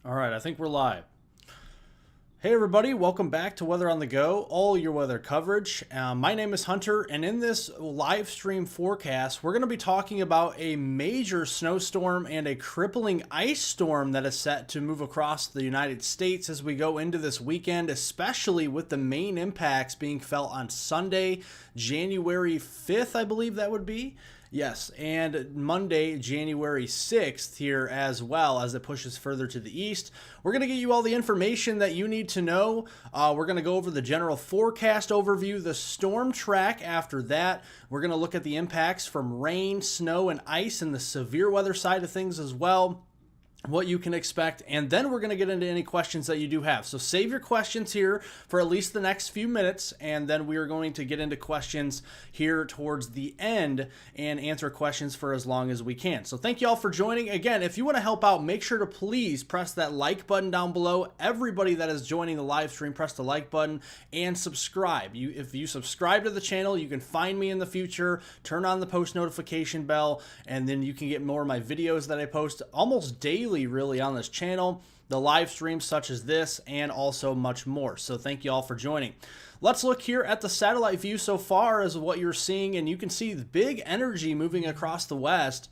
All right, I think we're live. Hey everybody, welcome back to Weather on the Go, all your weather coverage. My name is Hunter, and in this live stream forecast, we're going to be talking about a major snowstorm and a crippling ice storm that is set to move across the United States as we go into this weekend, especially with the main impacts being felt on Sunday, January 5th, I believe that would be. Yes, and Monday, January 6th here as well as it pushes further to the east. We're going to get you all the information that you need to know. We're going to go over the general forecast overview, the storm track after that. We're going to look at the impacts from rain, snow, and ice and the severe weather side of things as well, what you can expect, and then we're going to get into any questions that you do have. So save your questions here for at least the next few minutes, and then we are going to get into questions here towards the end and answer questions for as long as we can. So thank you all for joining. Again, if you want to help out, make sure to please press that like button down below. Everybody that is joining the live stream, press the like button and subscribe. If you subscribe to the channel, you can find me in the future, turn on the post notification bell, and then you can get more of my videos that I post almost daily really on this channel, the live streams such as this, and also much more. So thank you all for joining. Let's look here at the satellite view so far as what you're seeing, and you can see the big energy moving across the west.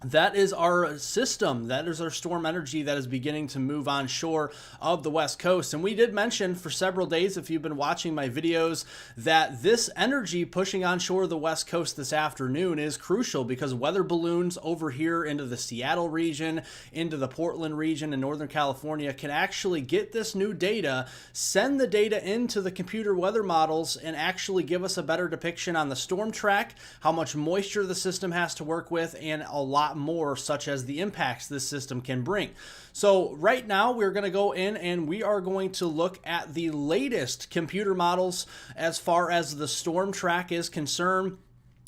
That is our system. That is our storm energy that is beginning to move on shore of the West Coast. And we did mention for several days, if you've been watching my videos, that this energy pushing on shore of the West Coast this afternoon is crucial because weather balloons over here into the Seattle region, into the Portland region in Northern California can actually get this new data, send the data into the computer weather models, and actually give us a better depiction on the storm track, how much moisture the system has to work with, and a lot more, such as the impacts this system can bring. So right now we're going to go in and we are going to look at the latest computer models as far as the storm track is concerned.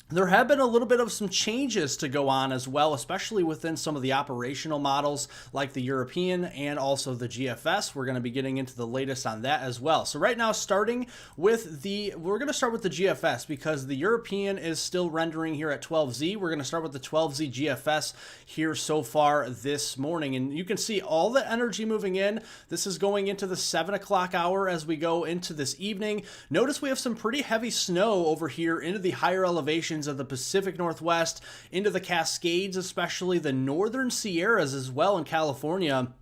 There have been a little bit of some changes to go on as well, especially within some of the operational models like the European and also the GFS. We're going to be getting into the latest on that as well. So right now, we're going to start with the GFS because the European is still rendering here at 12Z. We're going to start with the 12Z GFS here so far this morning. And you can see all the energy moving in. This is going into the 7 o'clock hour as we go into this evening. Notice we have some pretty heavy snow over here into the higher elevations of the Pacific Northwest, into the Cascades, especially the northern Sierras as well in California.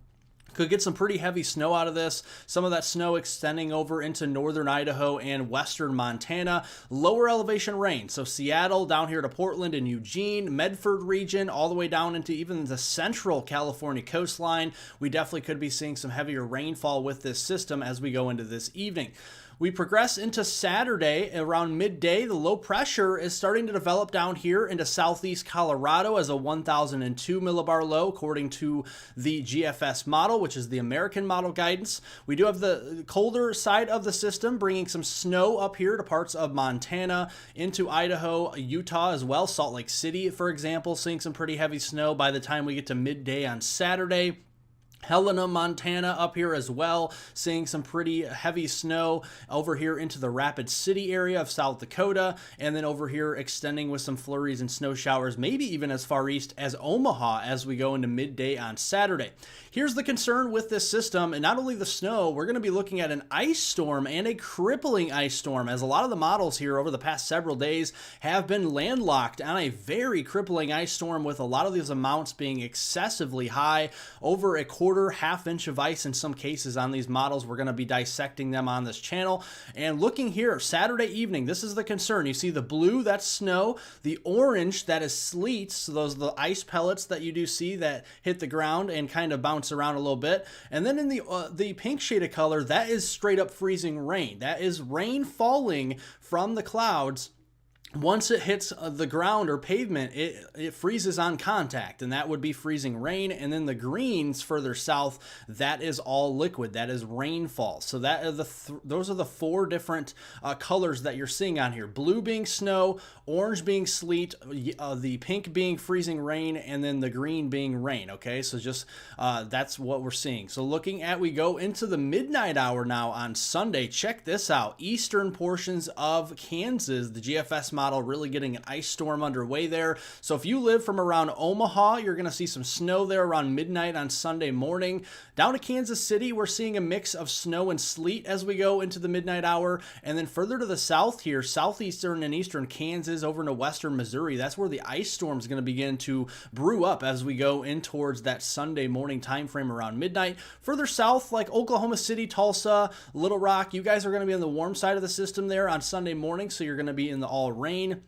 Could get some pretty heavy snow out of this. Some of that snow extending over into northern Idaho and western Montana. Lower elevation rain. So Seattle down here to Portland and Eugene, Medford region, all the way down into even the central California coastline. We definitely could be seeing some heavier rainfall with this system as we go into this evening. We progress into Saturday around midday. The low pressure is starting to develop down here into southeast Colorado as a 1002 millibar low, according to the GFS model, which is the American model guidance. We do have the colder side of the system bringing some snow up here to parts of Montana, into Idaho, Utah as well. Salt Lake City, for example, seeing some pretty heavy snow by the time we get to midday on Saturday. Helena, Montana up here as well, seeing some pretty heavy snow over here into the Rapid City area of South Dakota, and then over here extending with some flurries and snow showers, maybe even as far east as Omaha as we go into midday on Saturday. Here's the concern with this system, and not only the snow, we're going to be looking at an ice storm and a crippling ice storm, as a lot of the models here over the past several days have been landlocked on a very crippling ice storm, with a lot of these amounts being excessively high, over a half inch of ice in some cases on these models. We're going to be dissecting them on this channel. And looking here, Saturday evening, this is the concern. You see the blue, that's snow. The orange, that is sleet. So those are the ice pellets that you do see that hit the ground and kind of bounce around a little bit. And then in the pink shaded color, that is straight up freezing rain. That is rain falling from the clouds. Once it hits the ground or pavement, it freezes on contact, and that would be freezing rain. And then the greens further south, that is all liquid. That is rainfall. So that are those are the four different colors that you're seeing on here. Blue being snow, orange being sleet, the pink being freezing rain, and then the green being rain. Okay, so just that's what we're seeing. So we go into the midnight hour now on Sunday. Check this out. Eastern portions of Kansas, the GFS model model, really getting an ice storm underway there. So if you live from around Omaha, you're going to see some snow there around midnight on Sunday morning. Down to Kansas City, we're seeing a mix of snow and sleet as we go into the midnight hour. And then further to the south here, southeastern and eastern Kansas over into western Missouri, that's where the ice storm is going to begin to brew up as we go in towards that Sunday morning time frame around midnight. Further south, like Oklahoma City, Tulsa, Little Rock, you guys are going to be on the warm side of the system there on Sunday morning, so you're going to be in the all rain.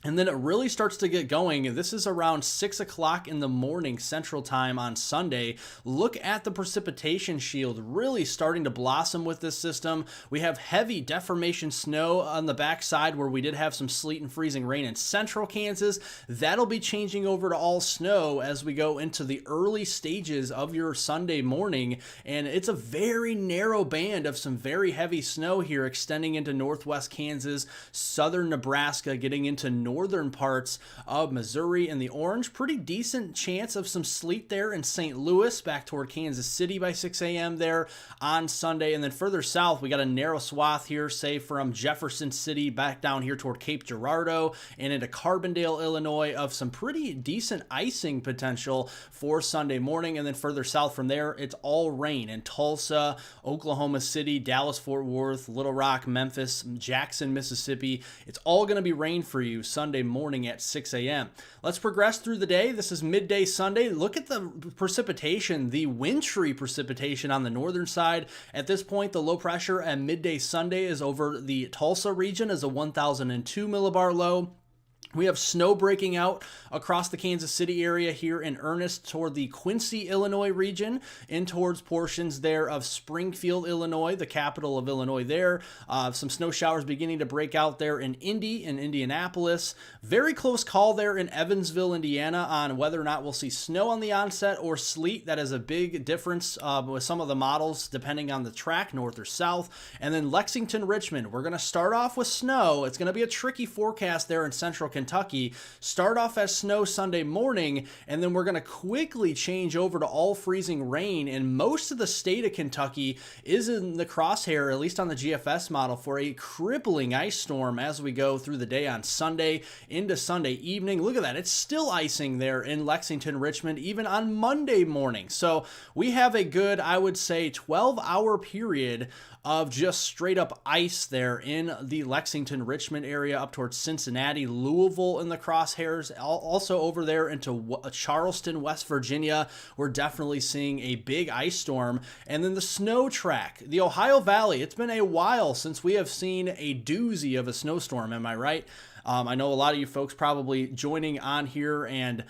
And then it really starts to get going, and this is around 6 o'clock in the morning Central Time on Sunday. Look at the precipitation shield really starting to blossom with this system. We have heavy deformation snow on the backside where we did have some sleet and freezing rain in central Kansas. That'll be changing over to all snow as we go into the early stages of your Sunday morning, and it's a very narrow band of some very heavy snow here extending into northwest Kansas, southern Nebraska, getting into northern parts of Missouri. And the orange, pretty decent chance of some sleet there in St. Louis back toward Kansas City by 6 a.m. there on Sunday. And then further south, we got a narrow swath here, say from Jefferson City back down here toward Cape Girardeau and into Carbondale, Illinois, of some pretty decent icing potential for Sunday morning. And then further south from there, it's all rain in Tulsa, Oklahoma City, Dallas, Fort Worth, Little Rock, Memphis, Jackson, Mississippi. It's all going to be rain for you Sunday morning at 6 a.m. Let's progress through the day. This is midday Sunday. Look at the precipitation, the wintry precipitation on the northern side. At this point, the low pressure at midday Sunday is over the Tulsa region as a 1002 millibar low. We have snow breaking out across the Kansas City area here in earnest toward the Quincy, Illinois region, in towards portions there of Springfield, Illinois, the capital of Illinois there. Some snow showers beginning to break out there in Indy and Indianapolis. Very close call there in Evansville, Indiana, on whether or not we'll see snow on the onset or sleet. That is a big difference with some of the models depending on the track, north or south. And then Lexington, Richmond, we're going to start off with snow. It's going to be a tricky forecast there in central Kentucky. Start off as snow Sunday morning, and then we're going to quickly change over to all freezing rain, and most of the state of Kentucky is in the crosshair, at least on the GFS model, for a crippling ice storm as we go through the day on Sunday into Sunday evening. Look at that. It's still icing there in Lexington, Richmond, even on Monday morning. So we have a good, I would say, 12-hour period of just straight up ice there in the Lexington, Richmond area up towards Cincinnati, Louisville in the crosshairs, also over there into Charleston, West Virginia. We're definitely seeing a big ice storm. And then the snow track, the Ohio Valley. It's been a while since we have seen a doozy of a snowstorm. Am I right? I know a lot of you folks probably joining on here, and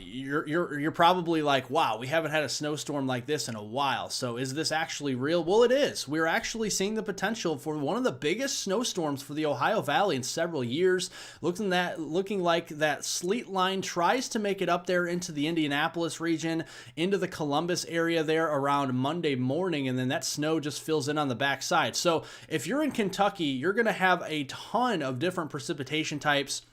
you're probably like, wow, we haven't had a snowstorm like this in a while. So is this actually real? Well, it is. We're actually seeing the potential for one of the biggest snowstorms for the Ohio Valley in several years. Looking like that sleet line tries to make it up there into the Indianapolis region, into the Columbus area there around Monday morning, and then that snow just fills in on the backside. So if you're in Kentucky, you're going to have a ton of different precipitation types.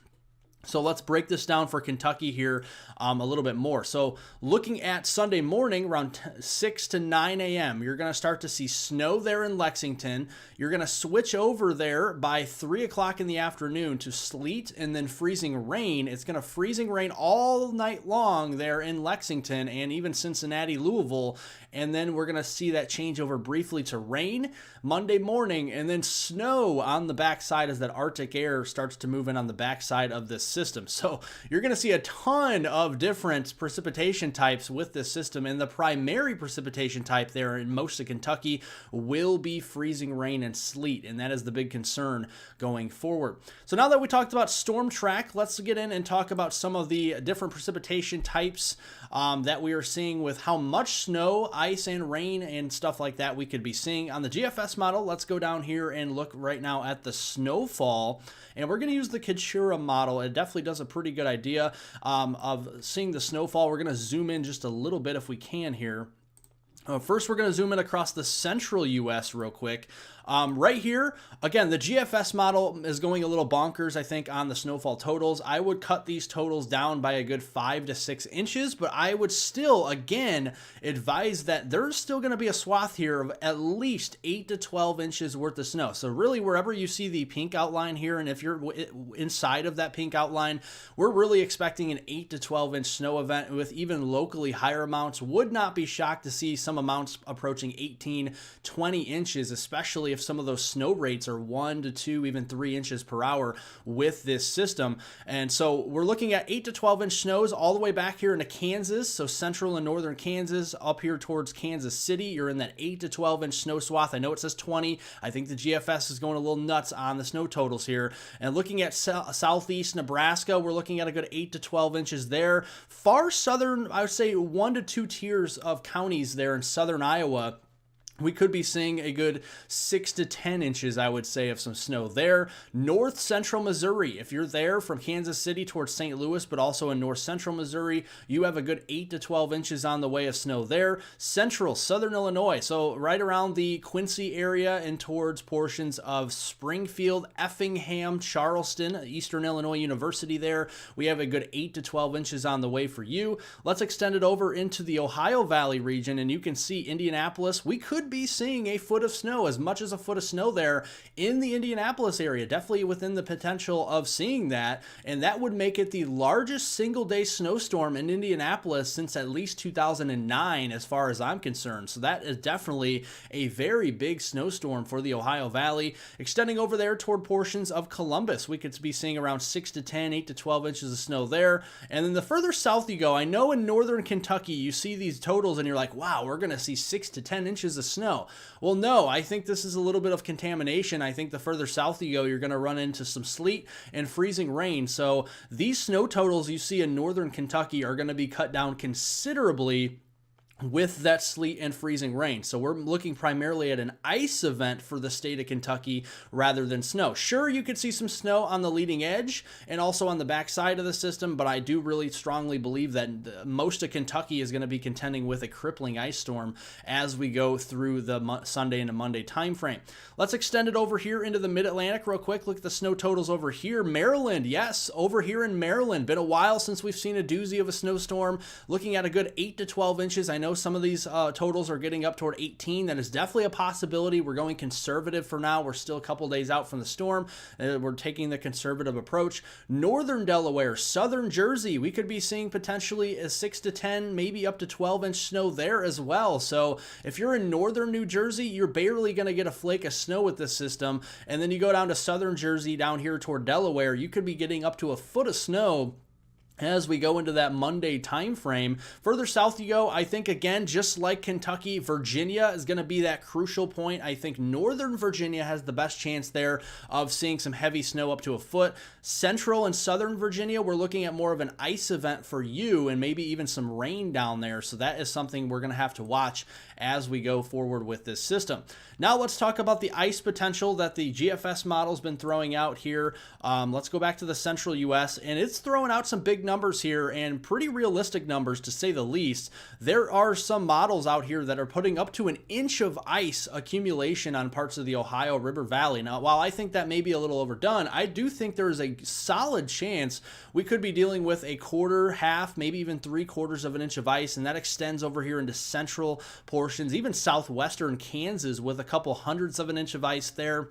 So let's break this down for Kentucky here a little bit more. So looking at Sunday morning around 6 to 9 a.m., you're going to start to see snow there in Lexington. You're going to switch over there by 3 o'clock in the afternoon to sleet and then freezing rain. It's going to freezing rain all night long there in Lexington and even Cincinnati, Louisville. And then we're going to see that change over briefly to rain Monday morning, and then snow on the backside as that Arctic air starts to move in on the backside of this system. So you're going to see a ton of different precipitation types with this system, and the primary precipitation type there in most of Kentucky will be freezing rain and sleet, and that is the big concern going forward. So now that we talked about storm track, let's get in and talk about some of the different precipitation types that we are seeing with how much snow, ice, and rain and stuff like that we could be seeing. On the GFS model, let's go down here and look right now at the snowfall, and we're going to use the Kachura model. It definitely does a pretty good idea of seeing the snowfall. We're going to zoom in just a little bit if we can here. First, we're going to zoom in across the central U.S. real quick. Right here, again, the GFS model is going a little bonkers, I think, on the snowfall totals. I would cut these totals down by a good 5 to 6 inches, but I would still, again, advise that there's still going to be a swath here of at least 8 to 12 inches worth of snow. So really, wherever you see the pink outline here, and if you're inside of that pink outline, we're really expecting an 8 to 12 inch snow event with even locally higher amounts. Would not be shocked to see some amounts approaching 18, 20 inches, especially if some of those snow rates are 1 to 2, even 3 inches per hour with this system. And so we're looking at 8 to 12 inch snows all the way back here into Kansas. So central and northern Kansas, up here towards Kansas City, you're in that 8 to 12 inch snow swath. I know it says 20. I think the GFS is going a little nuts on the snow totals here. And looking at southeast Nebraska, we're looking at a good 8 to 12 inches there. Far southern, I would say 1 to 2 tiers of counties there in southern Iowa, we could be seeing a good 6 to 10 inches, I would say, of some snow there. North central Missouri, if you're there from Kansas City towards St. Louis, but also in north central Missouri, you have a good 8 to 12 inches on the way of snow there. Central southern Illinois, so right around the Quincy area and towards portions of Springfield, Effingham, Charleston, Eastern Illinois University there, we have a good 8 to 12 inches on the way for you. Let's extend it over into the Ohio Valley region, and you can see Indianapolis. We could be seeing a foot of snow, as much as a foot of snow there in the Indianapolis area, definitely within the potential of seeing that, and that would make it the largest single day snowstorm in Indianapolis since at least 2009 as far as I'm concerned. So that is definitely a very big snowstorm for the Ohio Valley. Extending over there toward portions of Columbus, we could be seeing around 6 to 10, 8 to 12 inches of snow there. And then the further south you go, I know in northern Kentucky you see these totals and you're like, wow, we're going to see 6 to 10 inches of snow. Well, no, I think this is a little bit of contamination. I think the further south you go, you're going to run into some sleet and freezing rain. So these snow totals you see in northern Kentucky are going to be cut down considerably with that sleet and freezing rain. So we're looking primarily at an ice event for the state of Kentucky rather than snow. Sure, you could see some snow on the leading edge and also on the back side of the system, but I do really strongly believe that most of Kentucky is going to be contending with a crippling ice storm as we go through the Sunday into Monday time frame. Let's extend it over here into the Mid-Atlantic real quick. Look at the snow totals over here. Maryland, yes, over here in Maryland. Been a while since we've seen a doozy of a snowstorm. Looking at a good 8 to 12 inches. I know some of these totals are getting up toward 18. That is definitely a possibility. We're going conservative for now. We're still a couple days out from the storm. We're taking the conservative approach. Northern Delaware, southern Jersey, we could be seeing potentially a 6 to 10, maybe up to 12 inch snow there as well. So if you're in northern New Jersey, you're barely going to get a flake of snow with this system. And then you go down to southern Jersey, down here toward Delaware, you could be getting up to a foot of snow as we go into that Monday time frame. Further south you go, I think, again, just like Kentucky, Virginia is going to be that crucial point. I think northern Virginia has the best chance there of seeing some heavy snow up to a foot. Central and southern Virginia, we're looking at more of an ice event for you and maybe even some rain down there. So that is something we're going to have to watch as we go forward with this system. Now let's talk about the ice potential that the GFS model's been throwing out here. Let's go back to the central U.S., and it's throwing out some big numbers here and pretty realistic numbers to say the least. There are some models out here that are putting up to an inch of ice accumulation on parts of the Ohio River Valley. Now, while I think that may be a little overdone, I do think there is a solid chance we could be dealing with a quarter, half, maybe even 3/4 of an inch of ice, and that extends over here into central portions, even southwestern Kansas with a couple hundredths of an inch of ice there.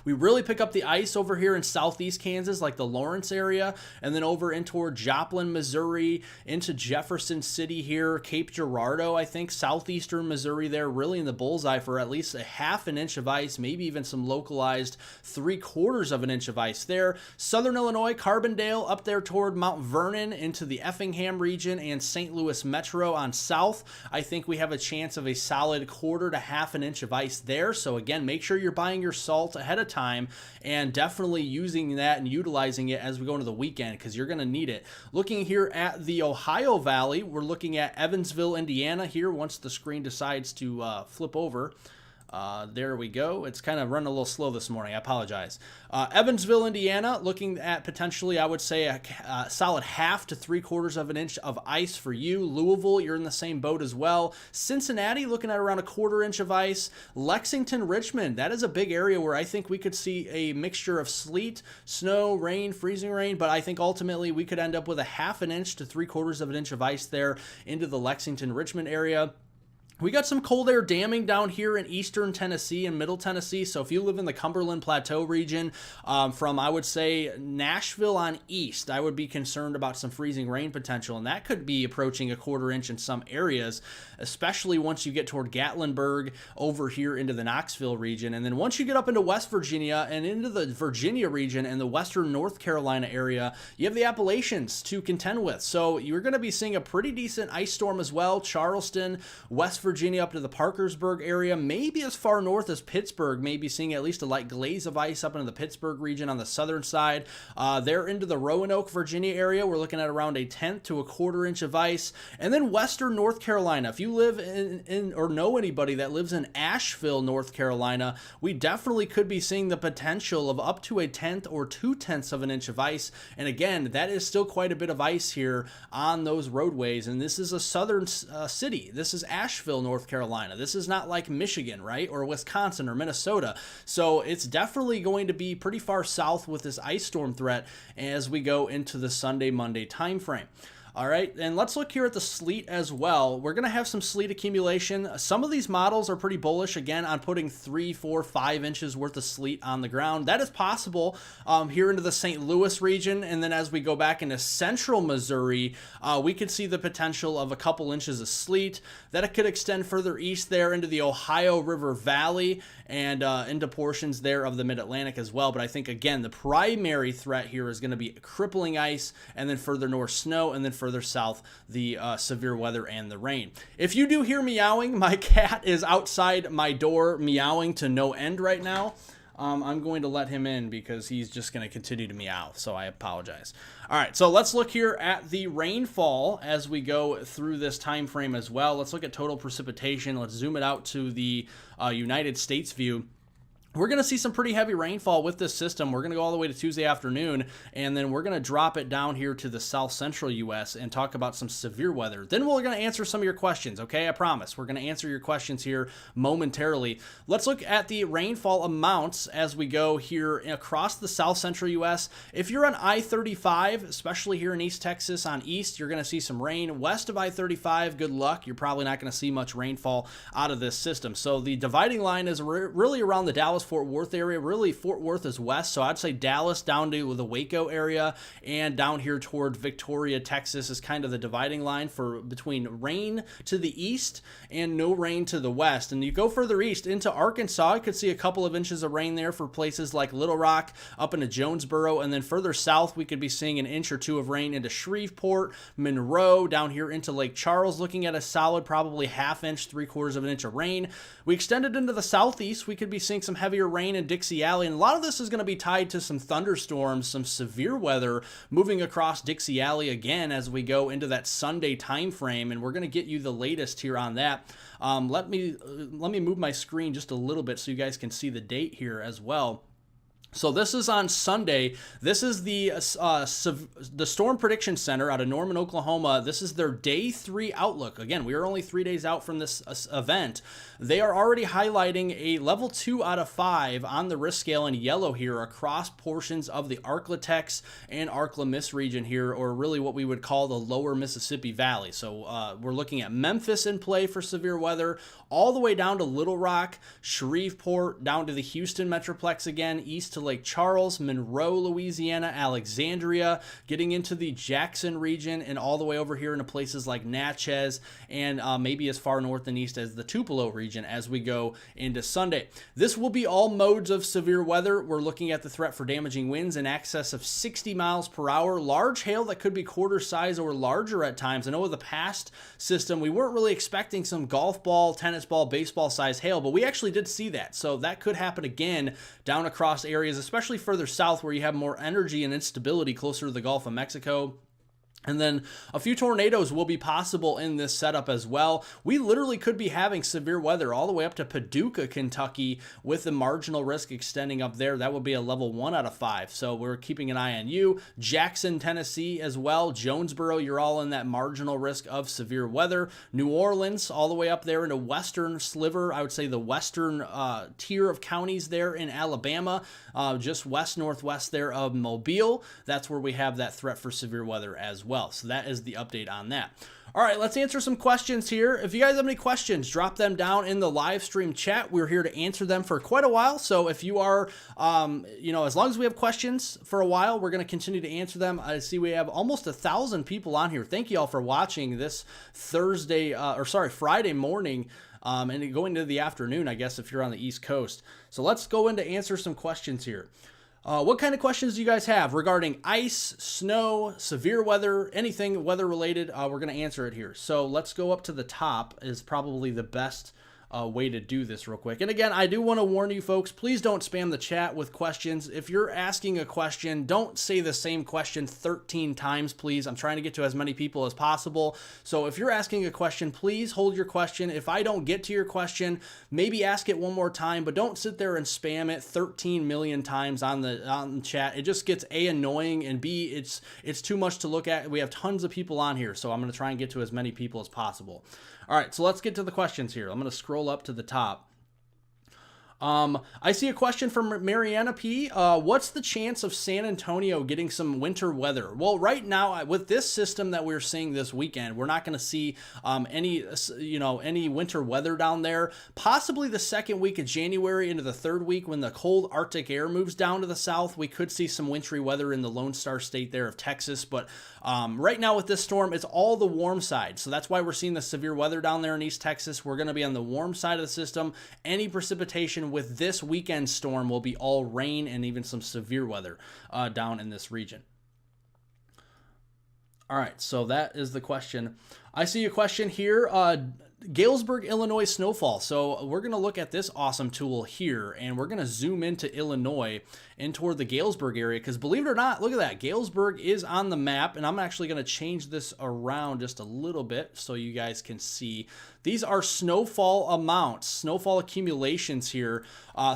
We really pick up the ice over here in southeast Kansas, like the Lawrence area, and then over in toward Joplin, Missouri, into Jefferson City here, Cape Girardeau, I think, southeastern Missouri there, really in the bullseye for at least a half an inch of ice, maybe even some localized 3/4 of an inch of ice there. Southern Illinois, Carbondale, up there toward Mount Vernon, into the Effingham region and St. Louis Metro on south. I think we have a chance of a solid 1/4 to half an inch of ice there. So again, make sure you're buying your salt ahead of time and definitely using that and utilizing it as we go into the weekend, because you're going to need it. Looking here at the Ohio Valley, we're looking at Evansville, Indiana here once the screen decides to flip over. There we go. It's kind of running a little slow this morning. I apologize. Evansville, Indiana, looking at potentially, I would say, a solid 1/2 to 3/4 of an inch of ice for you. Louisville, you're in the same boat as well. Cincinnati, looking at around 1/4 inch of ice. Lexington, Richmond, that is a big area where I think we could see a mixture of sleet, snow, rain, freezing rain, but I think ultimately we could end up with a 1/2 an inch to 3/4 of an inch of ice there into the Lexington, Richmond area. We got some cold air damming down here in eastern Tennessee and middle Tennessee. So if you live in the Cumberland Plateau region, from, I would say, Nashville on east, I would be concerned about some freezing rain potential. And that could be approaching 1/4 inch in some areas, especially once you get toward Gatlinburg over here into the Knoxville region. And then once you get up into West Virginia and into the Virginia region and the western North Carolina area, you have the Appalachians to contend with. So you're going to be seeing a pretty decent ice storm as well. Charleston, West Virginia up to the Parkersburg area, maybe as far north as Pittsburgh, maybe seeing at least a light glaze of ice up into the Pittsburgh region on the southern side. There into the Roanoke, Virginia area, we're looking at around 1/10 to 1/4 inch of ice. And then western North Carolina, if you live in or know anybody that lives in Asheville, North Carolina, we definitely could be seeing the potential of up to 1/10 or 2/10 of an inch of ice. And again, that is still quite a bit of ice here on those roadways. And this is a southern city. This is Asheville, North Carolina. This is not like Michigan, right? Or Wisconsin or Minnesota. So it's definitely going to be pretty far south with this ice storm threat as we go into the Sunday, Monday timeframe. All right, and let's look here at the sleet as well. We're going to have some sleet accumulation. Some of these models are pretty bullish, again, on putting 3, 4, 5 inches worth of sleet on the ground. That is possible here into the St. Louis region, and then as we go back into central Missouri, we could see the potential of a couple inches of sleet. That could extend further east there into the Ohio River Valley and into portions there of the Mid-Atlantic as well. But I think, again, the primary threat here is going to be crippling ice, and then further north snow, and then further south the severe weather and the rain. If you do hear meowing, my cat is outside my door meowing to no end right now. I'm going to let him in because he's just going to continue to meow, so I apologize. All right, so let's look here at the rainfall as we go through this time frame as well. Let's look at total precipitation. Let's zoom it out to the United States view. We're going to see some pretty heavy rainfall with this system. We're going to go all the way to Tuesday afternoon, and then we're going to drop it down here to the south central U.S. and talk about some severe weather. Then we're going to answer some of your questions, okay? I promise. We're going to answer your questions here momentarily. Let's look at the rainfall amounts as we go here across the south central U.S. If you're on I-35, especially here in East Texas on east, you're going to see some rain. West of I-35, good luck. You're probably not going to see much rainfall out of this system. So the dividing line is really around the Dallas Fort Worth area. Really, Fort Worth is west, so I'd say Dallas down to the Waco area and down here toward Victoria, Texas is kind of the dividing line for between rain to the east and no rain to the west. And you go further east into Arkansas, you could see a couple of inches of rain there for places like Little Rock up into Jonesboro, and then further south we could be seeing an inch or two of rain into Shreveport, Monroe, down here into Lake Charles, looking at a solid probably 1/2 inch, 3/4 of an inch of rain. We extended into the southeast, we could be seeing some heavier rain in Dixie Alley, and a lot of this is going to be tied to some thunderstorms, some severe weather moving across Dixie Alley again as we go into that Sunday time frame, and we're going to get you the latest here on that. Let me move my screen just a little bit so you guys can see the date here as well. So this is on Sunday. This is the Storm Prediction Center out of Norman, Oklahoma. This is their day 3 outlook. Again, we are only 3 days out from this event. They are already highlighting a level 2 out of 5 on the risk scale in yellow here across portions of the Arklatex and Arklamis region here, or really what we would call the lower Mississippi Valley. So we're looking at Memphis in play for severe weather, all the way down to Little Rock, Shreveport, down to the Houston Metroplex again, east to Lake Charles, Monroe, Louisiana, Alexandria, getting into the Jackson region, and all the way over here into places like Natchez and maybe as far north and east as the Tupelo region as we go into Sunday. This will be all modes of severe weather. We're looking at the threat for damaging winds in excess of 60 miles per hour, large hail that could be quarter size or larger at times. I know with the past system, we weren't really expecting some golf ball, tennis ball, baseball size hail, but we actually did see that. So that could happen again down across areas, especially further south where you have more energy and instability closer to the Gulf of Mexico. And then a few tornadoes will be possible in this setup as well. We literally could be having severe weather all the way up to Paducah, Kentucky, with the marginal risk extending up there. That would be a level 1 out of 5. So we're keeping an eye on you. Jackson, Tennessee as well. Jonesboro, you're all in that marginal risk of severe weather. New Orleans, all the way up there into western sliver. I would say the western tier of counties there in Alabama, just west-northwest there of Mobile. That's where we have that threat for severe weather as well. So that is the update on that. All right, let's answer some questions here. If you guys have any questions, drop them down in the live stream chat. We're here to answer them for quite a while. So if you are, as long as we have questions for a while, we're going to continue to answer them. I see we have almost 1,000 people on here. Thank you all for watching this Friday morning. And going into the afternoon, I guess, if you're on the East Coast. So let's go in to answer some questions here. What kind of questions do you guys have regarding ice, snow, severe weather, anything weather related? We're going to answer it here. So let's go up to the top is probably the best way to do this real quick. And again, I do want to warn you folks, please don't spam the chat with questions. If you're asking a question, don't say the same question 13 times, please. I'm trying to get to as many people as possible. So if you're asking a question, please hold your question. If I don't get to your question, maybe ask it one more time, but don't sit there and spam it 13 million times on the chat. It just gets A, annoying, and B, it's too much to look at. We have tons of people on here, so I'm going to try and get to as many people as possible. All right, so let's get to the questions here. I'm going to scroll up to the top. I see a question from Mariana P. What's the chance of San Antonio getting some winter weather? Well, right now, with this system that we're seeing this weekend, we're not going to see any winter weather down there. Possibly the second week of January into the third week when the cold Arctic air moves down to the south, we could see some wintry weather in the Lone Star State there of Texas. But right now with this storm, it's all the warm side. So that's why we're seeing the severe weather down there in East Texas. We're going to be on the warm side of the system. Any precipitation with this weekend storm will be all rain and even some severe weather down in this region. All right, so that is the question. I see a question here. Galesburg, Illinois snowfall. So we're going to look at this awesome tool here, and we're going to zoom into Illinois and toward the Galesburg area, because believe it or not, look at that. Galesburg is on the map, and I'm actually going to change this around just a little bit so you guys can see. These are snowfall amounts, snowfall accumulations here.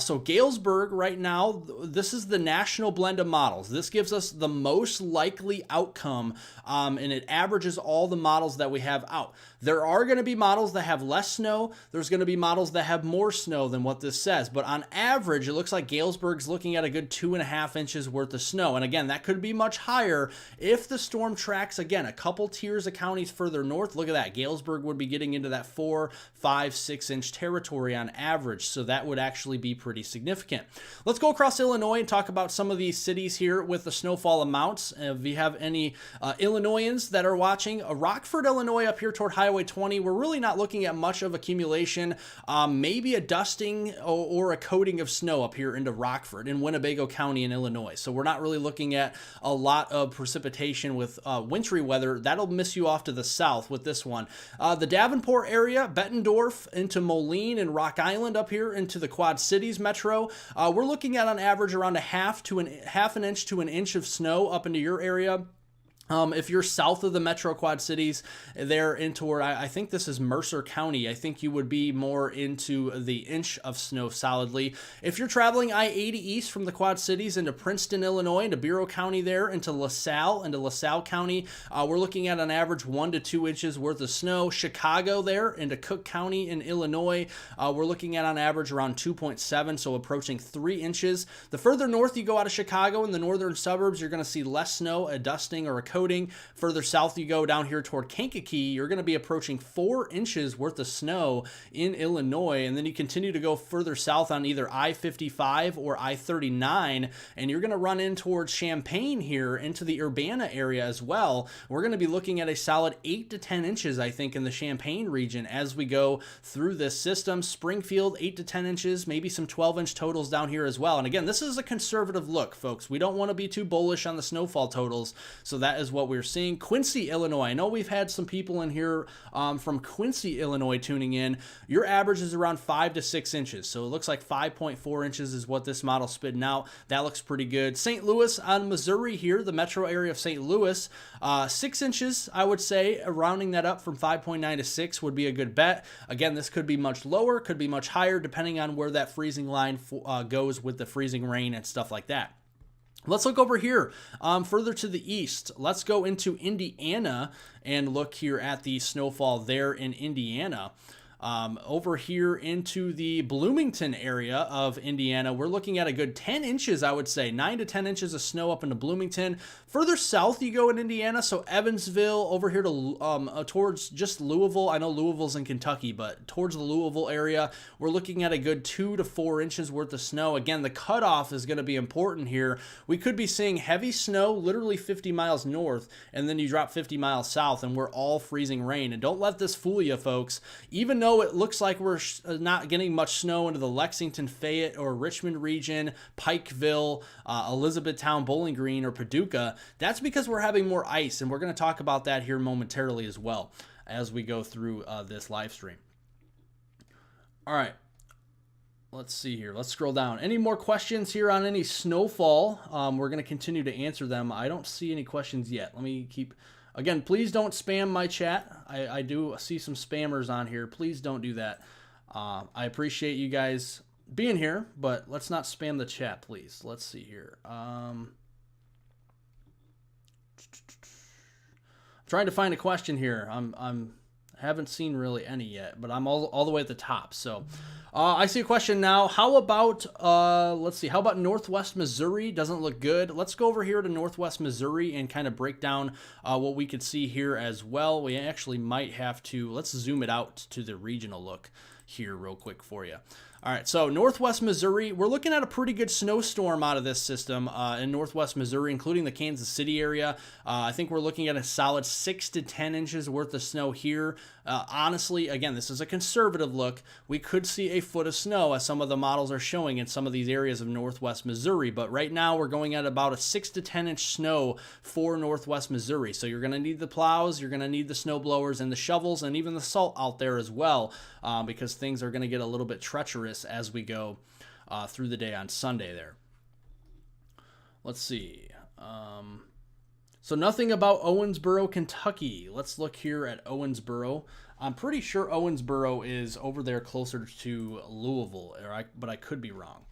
So Galesburg right now, this is the national blend of models. This gives us the most likely outcome, and it averages all the models that we have out. There are going to be models that have less snow. There's going to be models that have more snow than what this says. But on average, it looks like Galesburg's looking at a good 2.5 inches worth of snow. And again, that could be much higher if the storm tracks, again, a couple tiers of counties further north. Look at that. Galesburg would be getting into that 4, 5, 6 inch territory on average. So that would actually be pretty significant. Let's go across Illinois and talk about some of these cities here with the snowfall amounts. If you have any Illinoisans that are watching, Rockford, Illinois up here toward Highway 20, we're really not looking at much of accumulation, maybe a dusting or a coating of snow up here into Rockford in Winnebago County in Illinois. So we're not really looking at a lot of precipitation with wintry weather. That'll miss you off to the south with this one. The Davenport area, Bettendorf into Moline and Rock Island up here into the Quad Cities metro. We're looking at on average around half an inch to an inch of snow up into your area. If you're south of the Metro Quad Cities, there into where I think this is Mercer County, I think you would be more into the inch of snow solidly. If you're traveling I-80 east from the Quad Cities into Princeton, Illinois, into Bureau County there, into LaSalle County, we're looking at an average 1 to 2 inches worth of snow. Chicago there into Cook County in Illinois, we're looking at on average around 2.7, so approaching 3 inches. The further north you go out of Chicago in the northern suburbs, you're going to see less snow, a dusting or a coating. Further south you go down here toward Kankakee, you're going to be approaching 4 inches worth of snow in Illinois, and then you continue to go further south on either I-55 or I-39, and you're going to run in towards Champaign here into the Urbana area as well. We're going to be looking at a solid 8 to 10 inches, I think, in the Champaign region as we go through this system. Springfield, 8 to 10 inches, maybe some 12-inch totals down here as well. And again, this is a conservative look, folks. We don't want to be too bullish on the snowfall totals, so that is is what we're seeing. Quincy, Illinois. I know we've had some people in here from Quincy, Illinois tuning in. Your average is around 5 to 6 inches. So it looks like 5.4 inches is what this model's spitting out. That looks pretty good. St. Louis on Missouri here, the metro area of St. Louis. 6 inches, I would say, rounding that up from 5.9 to 6 would be a good bet. Again, this could be much lower, could be much higher, depending on where that freezing line goes with the freezing rain and stuff like that. Let's look over here further to the east. Let's go into Indiana and look here at the snowfall there in Indiana. Over here into the Bloomington area of Indiana, we're looking at a good 10 inches, I would say, 9 to 10 inches of snow up into Bloomington. Further south you go in Indiana, so Evansville, over here to towards just Louisville. I know Louisville's in Kentucky, but towards the Louisville area, we're looking at a good 2 to 4 inches worth of snow. Again, the cutoff is going to be important here. We could be seeing heavy snow literally 50 miles north, and then you drop 50 miles south, and we're all freezing rain. And don't let this fool you, folks. Even though it looks like we're not getting much snow into the Lexington, Fayette, or Richmond region, Pikeville, Elizabethtown, Bowling Green, or Paducah, that's because we're having more ice, and we're going to talk about that here momentarily as well as we go through this live stream. All right. Let's see here. Let's scroll down. Any more questions here on any snowfall? We're going to continue to answer them. I don't see any questions yet. Let me keep... Again, please don't spam my chat. I do see some spammers on here. Please don't do that. I appreciate you guys being here, but let's not spam the chat, please. Let's see here. I'm trying to find a question here. I haven't seen really any yet, but I'm all the way at the top. So I see a question now. How about, let's see, how about Northwest Missouri? Doesn't look good. Let's go over here to Northwest Missouri and kind of break down what we could see here as well. We actually might have to, let's zoom it out to the regional look here real quick for you. All right, so Northwest Missouri, we're looking at a pretty good snowstorm out of this system in Northwest Missouri, including the Kansas City area. I think we're looking at a solid 6 to 10 inches worth of snow here. Honestly, again, this is a conservative look. We could see a foot of snow, as some of the models are showing in some of these areas of Northwest Missouri. But right now, we're going at about a 6 to 10 inch snow for Northwest Missouri. So you're going to need the plows, you're going to need the snow blowers and the shovels, and even the salt out there as well, because things are going to get a little bit treacherous as we go through the day on Sunday there. Let's see. So nothing about Owensboro, Kentucky. Let's look here at Owensboro. I'm pretty sure Owensboro is over there closer to Louisville, but I could be wrong.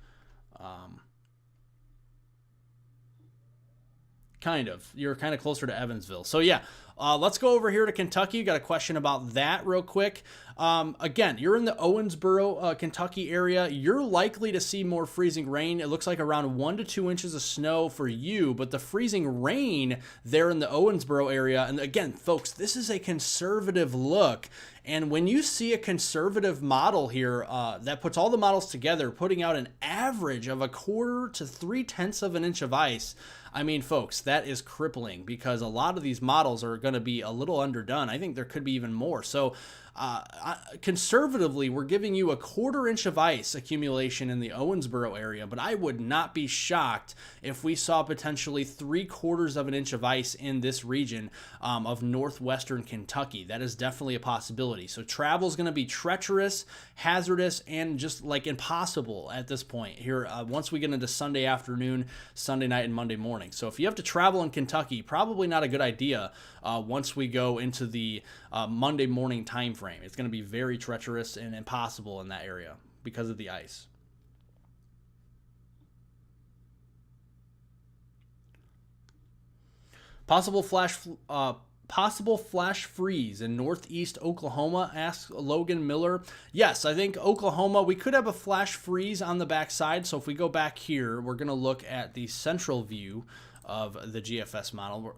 Kind of. You're kind of closer to Evansville. So yeah, let's go over here to Kentucky. Got a question about that real quick. Again, you're in the Owensboro, Kentucky area. You're likely to see more freezing rain. It looks like around 1 to 2 inches of snow for you, but the freezing rain there in the Owensboro area, and again, folks, this is a conservative look. And when you see a conservative model here that puts all the models together, putting out an average of 1/4 to 3/10 of an inch of ice, I mean, folks, that is crippling, because a lot of these models are going to be a little underdone. I think there could be even more. So conservatively, we're giving you 1/4 inch of ice accumulation in the Owensboro area, but I would not be shocked if we saw potentially 3/4 of an inch of ice in this region of northwestern Kentucky. That is definitely a possibility. So travel is going to be treacherous, hazardous, and just like impossible at this point here once we get into Sunday afternoon, Sunday night, and Monday morning. So if you have to travel in Kentucky, probably not a good idea once we go into the Monday morning time frame. It's going to be very treacherous and impossible in that area because of the ice. Possible flash freeze in northeast Oklahoma, asks Logan Miller. Yes, I think Oklahoma, we could have a flash freeze on the backside. So if we go back here, we're going to look at the central view of the GFS model.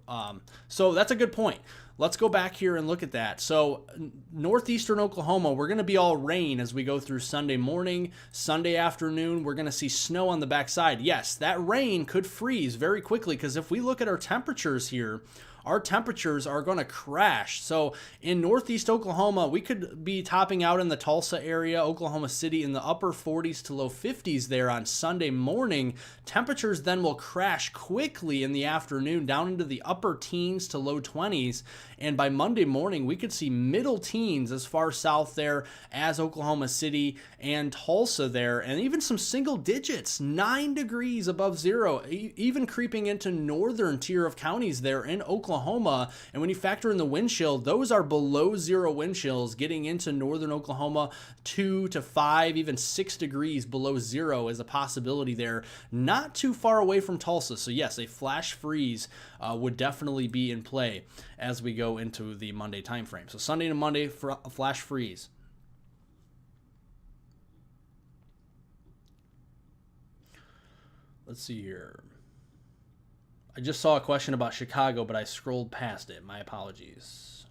So that's a good point. Let's go back here and look at that. So northeastern Oklahoma, we're going to be all rain as we go through Sunday morning, Sunday afternoon. We're going to see snow on the backside. Yes, that rain could freeze very quickly, because if we look at our temperatures here our temperatures are going to crash. So in northeast Oklahoma, we could be topping out in the Tulsa area, Oklahoma City, in the upper 40s to low 50s there on Sunday morning. Temperatures then will crash quickly in the afternoon down into the upper teens to low 20s. And by Monday morning, we could see middle teens as far south there as Oklahoma City and Tulsa there, and even some single digits, 9 degrees above zero, even creeping into northern tier of counties there in Oklahoma. And when you factor in the wind chill, those are below zero wind chills getting into northern Oklahoma. 2 to 5, even 6 degrees below zero is a possibility there, not too far away from Tulsa. So yes, a flash freeze would definitely be in play as we go into the Monday time frame. So Sunday to Monday, flash freeze. Let's see here. I just saw a question about Chicago, but I scrolled past it. My apologies.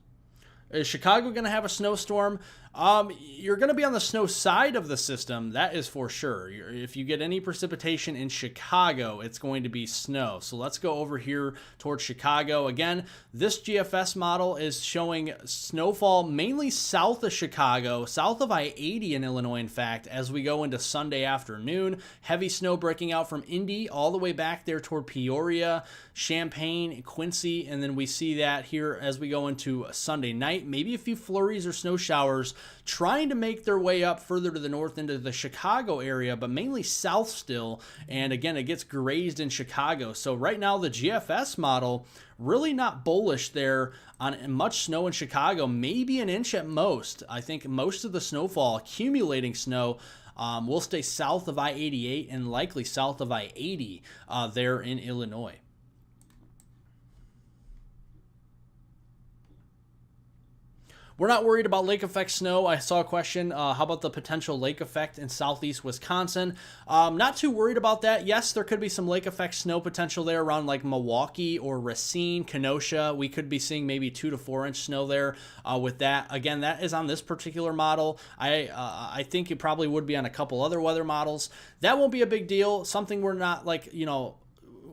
Is Chicago going to have a snowstorm? You're going to be on the snow side of the system, that is for sure. If you get any precipitation in Chicago, it's going to be snow. So let's go over here towards Chicago. Again, this GFS model is showing snowfall mainly south of Chicago, south of I-80 in Illinois, in fact, as we go into Sunday afternoon. Heavy snow breaking out from Indy all the way back there toward Peoria, Champaign, Quincy, and then we see that here as we go into Sunday night. Maybe a few flurries or snow showers trying to make their way up further to the north into the Chicago area, but mainly south still. And again, it gets grazed in Chicago. So right now the GFS model really not bullish there on much snow in Chicago, maybe an inch at most. I think most of the snowfall, accumulating snow, will stay south of I-88 and likely south of I-80 there in Illinois. We're not worried about lake effect snow. I saw a question, how about the potential lake effect in southeast Wisconsin? Not too worried about that. Yes, there could be some lake effect snow potential there around like Milwaukee or Racine, Kenosha. We could be seeing maybe 2 to 4 inch snow there with that. Again, that is on this particular model. I think it probably would be on a couple other weather models. That won't be a big deal. Something we're not like,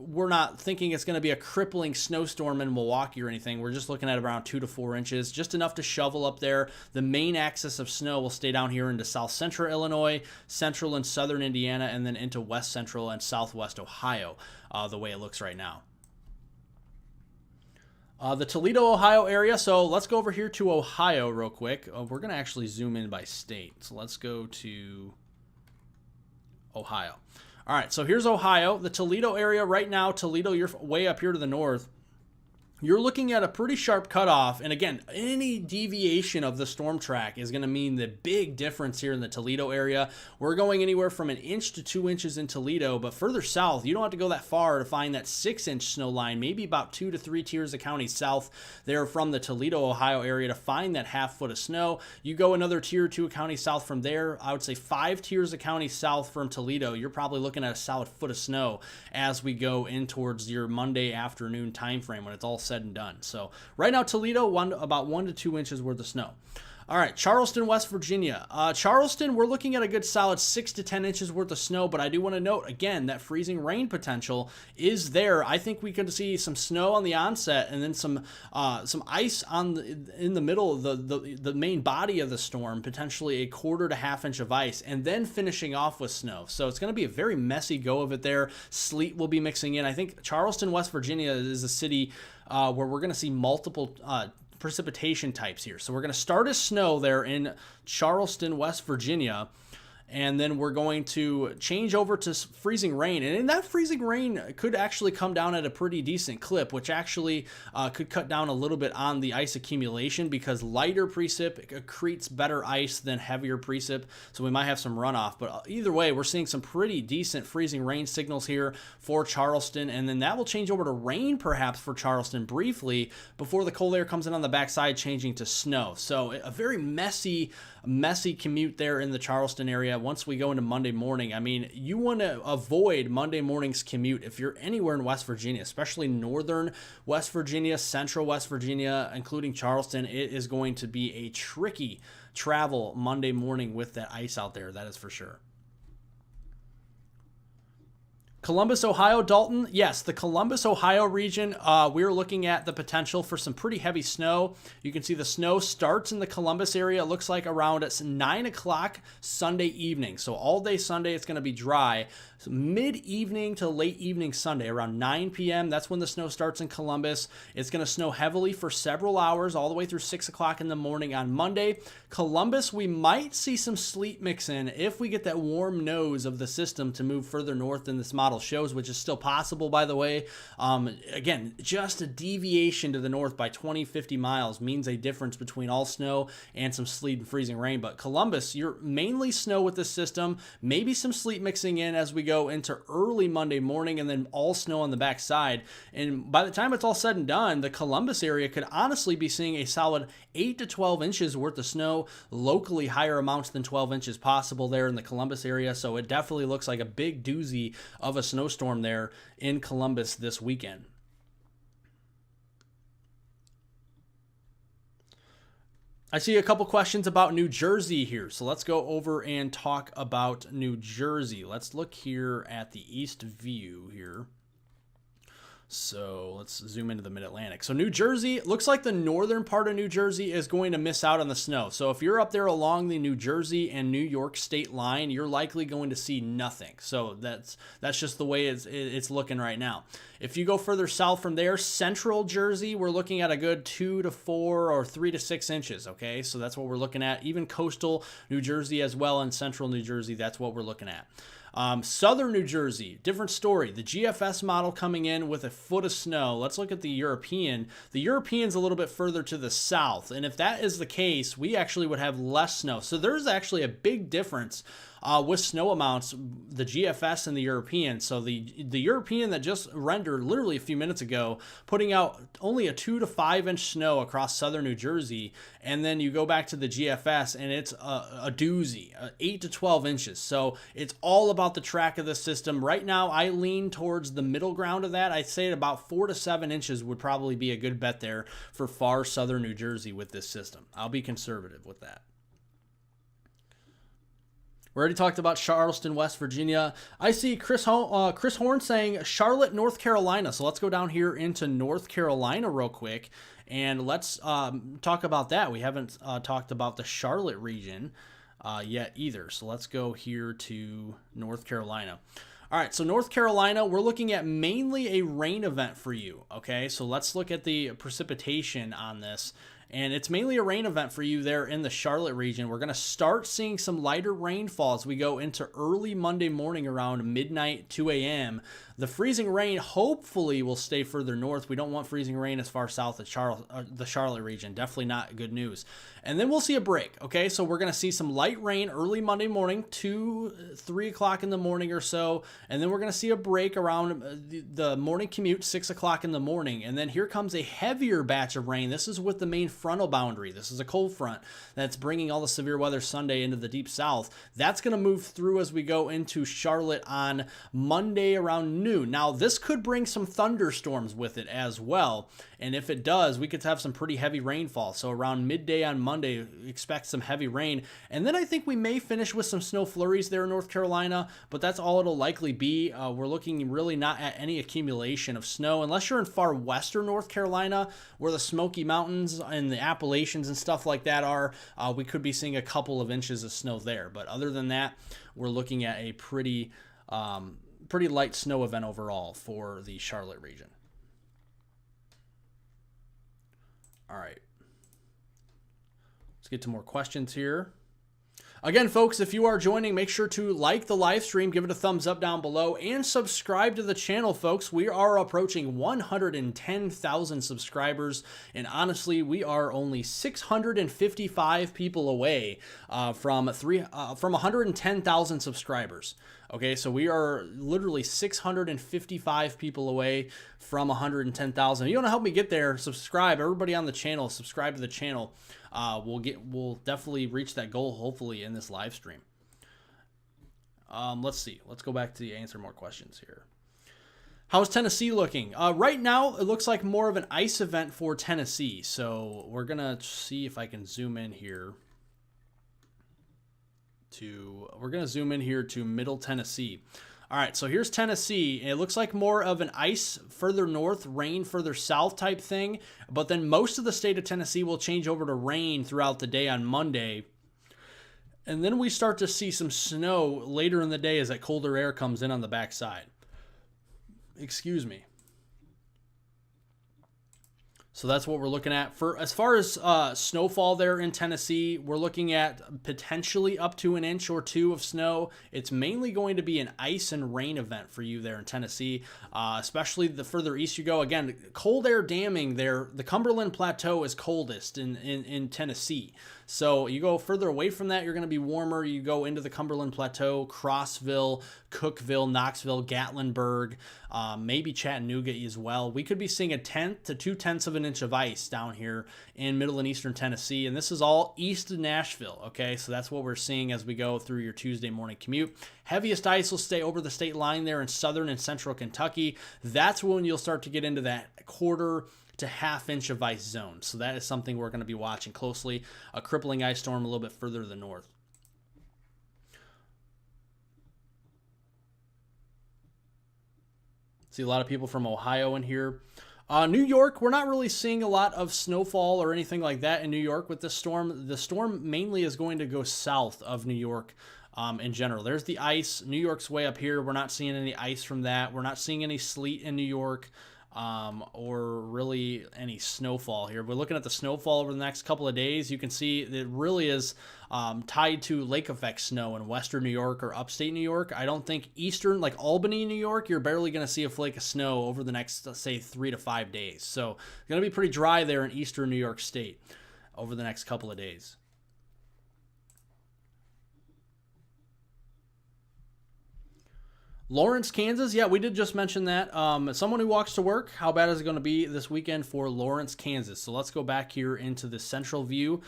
we're not thinking it's going to be a crippling snowstorm in Milwaukee or anything. We're just looking at around 2 to 4 inches, just enough to shovel up there. The main axis of snow will stay down here into south central Illinois, central and southern Indiana, and then into west central and southwest Ohio, the way it looks right now. The Toledo, Ohio area. So let's go over here to Ohio real quick. We're going to actually zoom in by state. So let's go to Ohio. All right, so here's Ohio, the Toledo area right now. Toledo, you're way up here to the north. You're looking at a pretty sharp cutoff. And again, any deviation of the storm track is going to mean the big difference here in the Toledo area. We're going anywhere from 1 inch to 2 inches in Toledo, but further south, you don't have to go that far to find that 6-inch snow line, maybe about 2 to 3 tiers of county south there from the Toledo, Ohio area to find that half foot of snow. You go another tier or 2 of county south from there, I would say 5 tiers of county south from Toledo. You're probably looking at a solid foot of snow as we go in towards your Monday afternoon time frame when it's all said and done. So right now Toledo, about 1 to 2 inches worth of snow. All right, Charleston, West Virginia. Charleston, we're looking at a good solid 6 to 10 inches worth of snow, but I do want to note, again, that freezing rain potential is there. I think we could see some snow on the onset and then some ice in the middle of the main body of the storm, potentially 1/4 to 1/2 inch of ice, and then finishing off with snow. So it's going to be a very messy go of it there. Sleet will be mixing in. I think Charleston, West Virginia is a city where we're going to see multiple precipitation types here. So we're going to start as snow there in Charleston, West Virginia, and then we're going to change over to freezing rain. And in that freezing rain could actually come down at a pretty decent clip, which actually could cut down a little bit on the ice accumulation because lighter precip accretes better ice than heavier precip. So we might have some runoff. But either way, we're seeing some pretty decent freezing rain signals here for Charleston. And then that will change over to rain perhaps for Charleston briefly before the cold air comes in on the backside, changing to snow. So a very messy commute there in the Charleston area. Once we go into Monday morning, I mean, you want to avoid Monday morning's commute if you're anywhere in West Virginia, especially northern West Virginia, central West Virginia, including Charleston. It is going to be a tricky travel Monday morning with that ice out there, that is for sure. Columbus, Ohio, Dalton. Yes, the Columbus, Ohio region, we're looking at the potential for some pretty heavy snow. You can see the snow starts in the Columbus area. It looks like around it's 9 o'clock Sunday evening. So all day Sunday, it's going to be dry. So mid-evening to late evening Sunday, around 9 p.m., that's when the snow starts in Columbus. It's going to snow heavily for several hours, all the way through 6 o'clock in the morning on Monday. Columbus, we might see some sleet mix in if we get that warm nose of the system to move further north than this model shows, which is still possible, by the way. Again, just a deviation to the north by 20, 50 miles means a difference between all snow and some sleet and freezing rain. But Columbus, you're mainly snow with this system, maybe some sleet mixing in as we go into early Monday morning, and then all snow on the backside. And by the time it's all said and done, the Columbus area could honestly be seeing a solid 8 to 12 inches worth of snow, locally higher amounts than 12 inches possible there in the Columbus area. So it definitely looks like a big doozy of a snowstorm there in Columbus this weekend. I see a couple questions about New Jersey here. So let's go over and talk about New Jersey. Let's look here at the East View here. So let's zoom into the Mid-Atlantic. So New Jersey, looks like the northern part of New Jersey is going to miss out on the snow. So if you're up there along the New Jersey and New York state line, you're likely going to see nothing. So that's just the way it's looking right now. If you go further south from there, central Jersey, we're looking at a good 2 to 4 or 3 to 6 inches, okay? So that's what we're looking at. Even coastal New Jersey as well, and central New Jersey, that's what we're looking at. Southern New Jersey, different story. The GFS model coming in with a foot of snow. Let's look at the European. The European's a little bit further to the south, and if that is the case, we actually would have less snow. So there's actually a big difference with snow amounts, the GFS and the European. So the European that just rendered literally a few minutes ago, putting out only a 2 to 5 inch snow across southern New Jersey, and then you go back to the GFS and it's a doozy, 8 to 12 inches. So it's all about the track of the system. Right now, I lean towards the middle ground of that. I'd say about 4 to 7 inches would probably be a good bet there for far southern New Jersey with this system. I'll be conservative with that. We already talked about Charleston, West Virginia. I see Chris Horn saying Charlotte, North Carolina. So let's go down here into North Carolina real quick, and let's talk about that. We haven't talked about the Charlotte region yet either. So let's go here to North Carolina. All right, so North Carolina, we're looking at mainly a rain event for you, okay? So let's look at the precipitation on this. And it's mainly a rain event for you there in the Charlotte region. We're going to start seeing some lighter rainfall as we go into early Monday morning around midnight, 2 a.m. The freezing rain hopefully will stay further north. We don't want freezing rain as far south as the Charlotte region. Definitely not good news. And then we'll see a break, okay? So we're going to see some light rain early Monday morning, 2, 3 o'clock in the morning or so. And then we're going to see a break around the morning commute, 6 o'clock in the morning. And then here comes a heavier batch of rain. This is with the main frontal boundary. This is a cold front that's bringing all the severe weather Sunday into the deep south. That's going to move through as we go into Charlotte on Monday around noon. Now, this could bring some thunderstorms with it as well. And if it does, we could have some pretty heavy rainfall. So around midday on Monday, expect some heavy rain. And then I think we may finish with some snow flurries there in North Carolina, but that's all it'll likely be. We're looking really not at any accumulation of snow, unless you're in far western North Carolina, where the Smoky Mountains and the Appalachians and stuff like that are. We could be seeing a couple of inches of snow there. But other than that, we're looking at a pretty light snow event overall for the Charlotte region. All right. Let's get to more questions here. Again, folks, if you are joining, make sure to like the live stream, give it a thumbs up down below, and subscribe to the channel, folks. We are approaching 110,000 subscribers, and honestly, we are only 655 people away from 110,000 subscribers. Okay, so we are literally 655 people away from 110,000. If you want to help me get there, subscribe. Everybody on the channel, subscribe to the channel. We'll definitely reach that goal, hopefully, in this live stream. Let's see. Let's go back to answer more questions here. How's Tennessee looking? Right now, it looks like more of an ice event for Tennessee. So we're going to see if I can zoom in here. We're going to zoom in here to Middle Tennessee. All right, so here's Tennessee. It looks like more of an ice further north, rain further south type thing. But then most of the state of Tennessee will change over to rain throughout the day on Monday. And then we start to see some snow later in the day as that colder air comes in on the backside. Excuse me. So that's what we're looking at. For as far as snowfall there in Tennessee, we're looking at potentially up to an inch or two of snow. It's mainly going to be an ice and rain event for you there in Tennessee, especially the further east you go. Again, cold air damming there. The Cumberland Plateau is coldest in Tennessee. So you go further away from that, you're going to be warmer. You go into the Cumberland Plateau, Crossville, Cookeville, Knoxville, Gatlinburg, maybe Chattanooga as well. We could be seeing a 1/10 to 2/10 of an inch of ice down here in middle and eastern Tennessee. And this is all east of Nashville. Okay, so that's what we're seeing as we go through your Tuesday morning commute. Heaviest ice will stay over the state line there in southern and central Kentucky. That's when you'll start to get into that quarter to half-inch of ice zone. So that is something we're going to be watching closely. A crippling ice storm a little bit further to the north. See a lot of people from Ohio in here. New York, we're not really seeing a lot of snowfall or anything like that in New York with this storm. The storm mainly is going to go south of New York in general. There's the ice. New York's way up here. We're not seeing any ice from that. We're not seeing any sleet in New York. Or really any snowfall here. We're looking at the snowfall over the next couple of days. You can see that it really is tied to lake effect snow in western New York or upstate New York. I don't think eastern, like Albany, New York, you're barely going to see a flake of snow over the next, let's say, 3 to 5 days. So it's going to be pretty dry there in eastern New York State over the next couple of days. Lawrence, Kansas. Yeah, we did just mention that. Someone who walks to work, how bad is it going to be this weekend for Lawrence, Kansas? So let's go back here into the central view.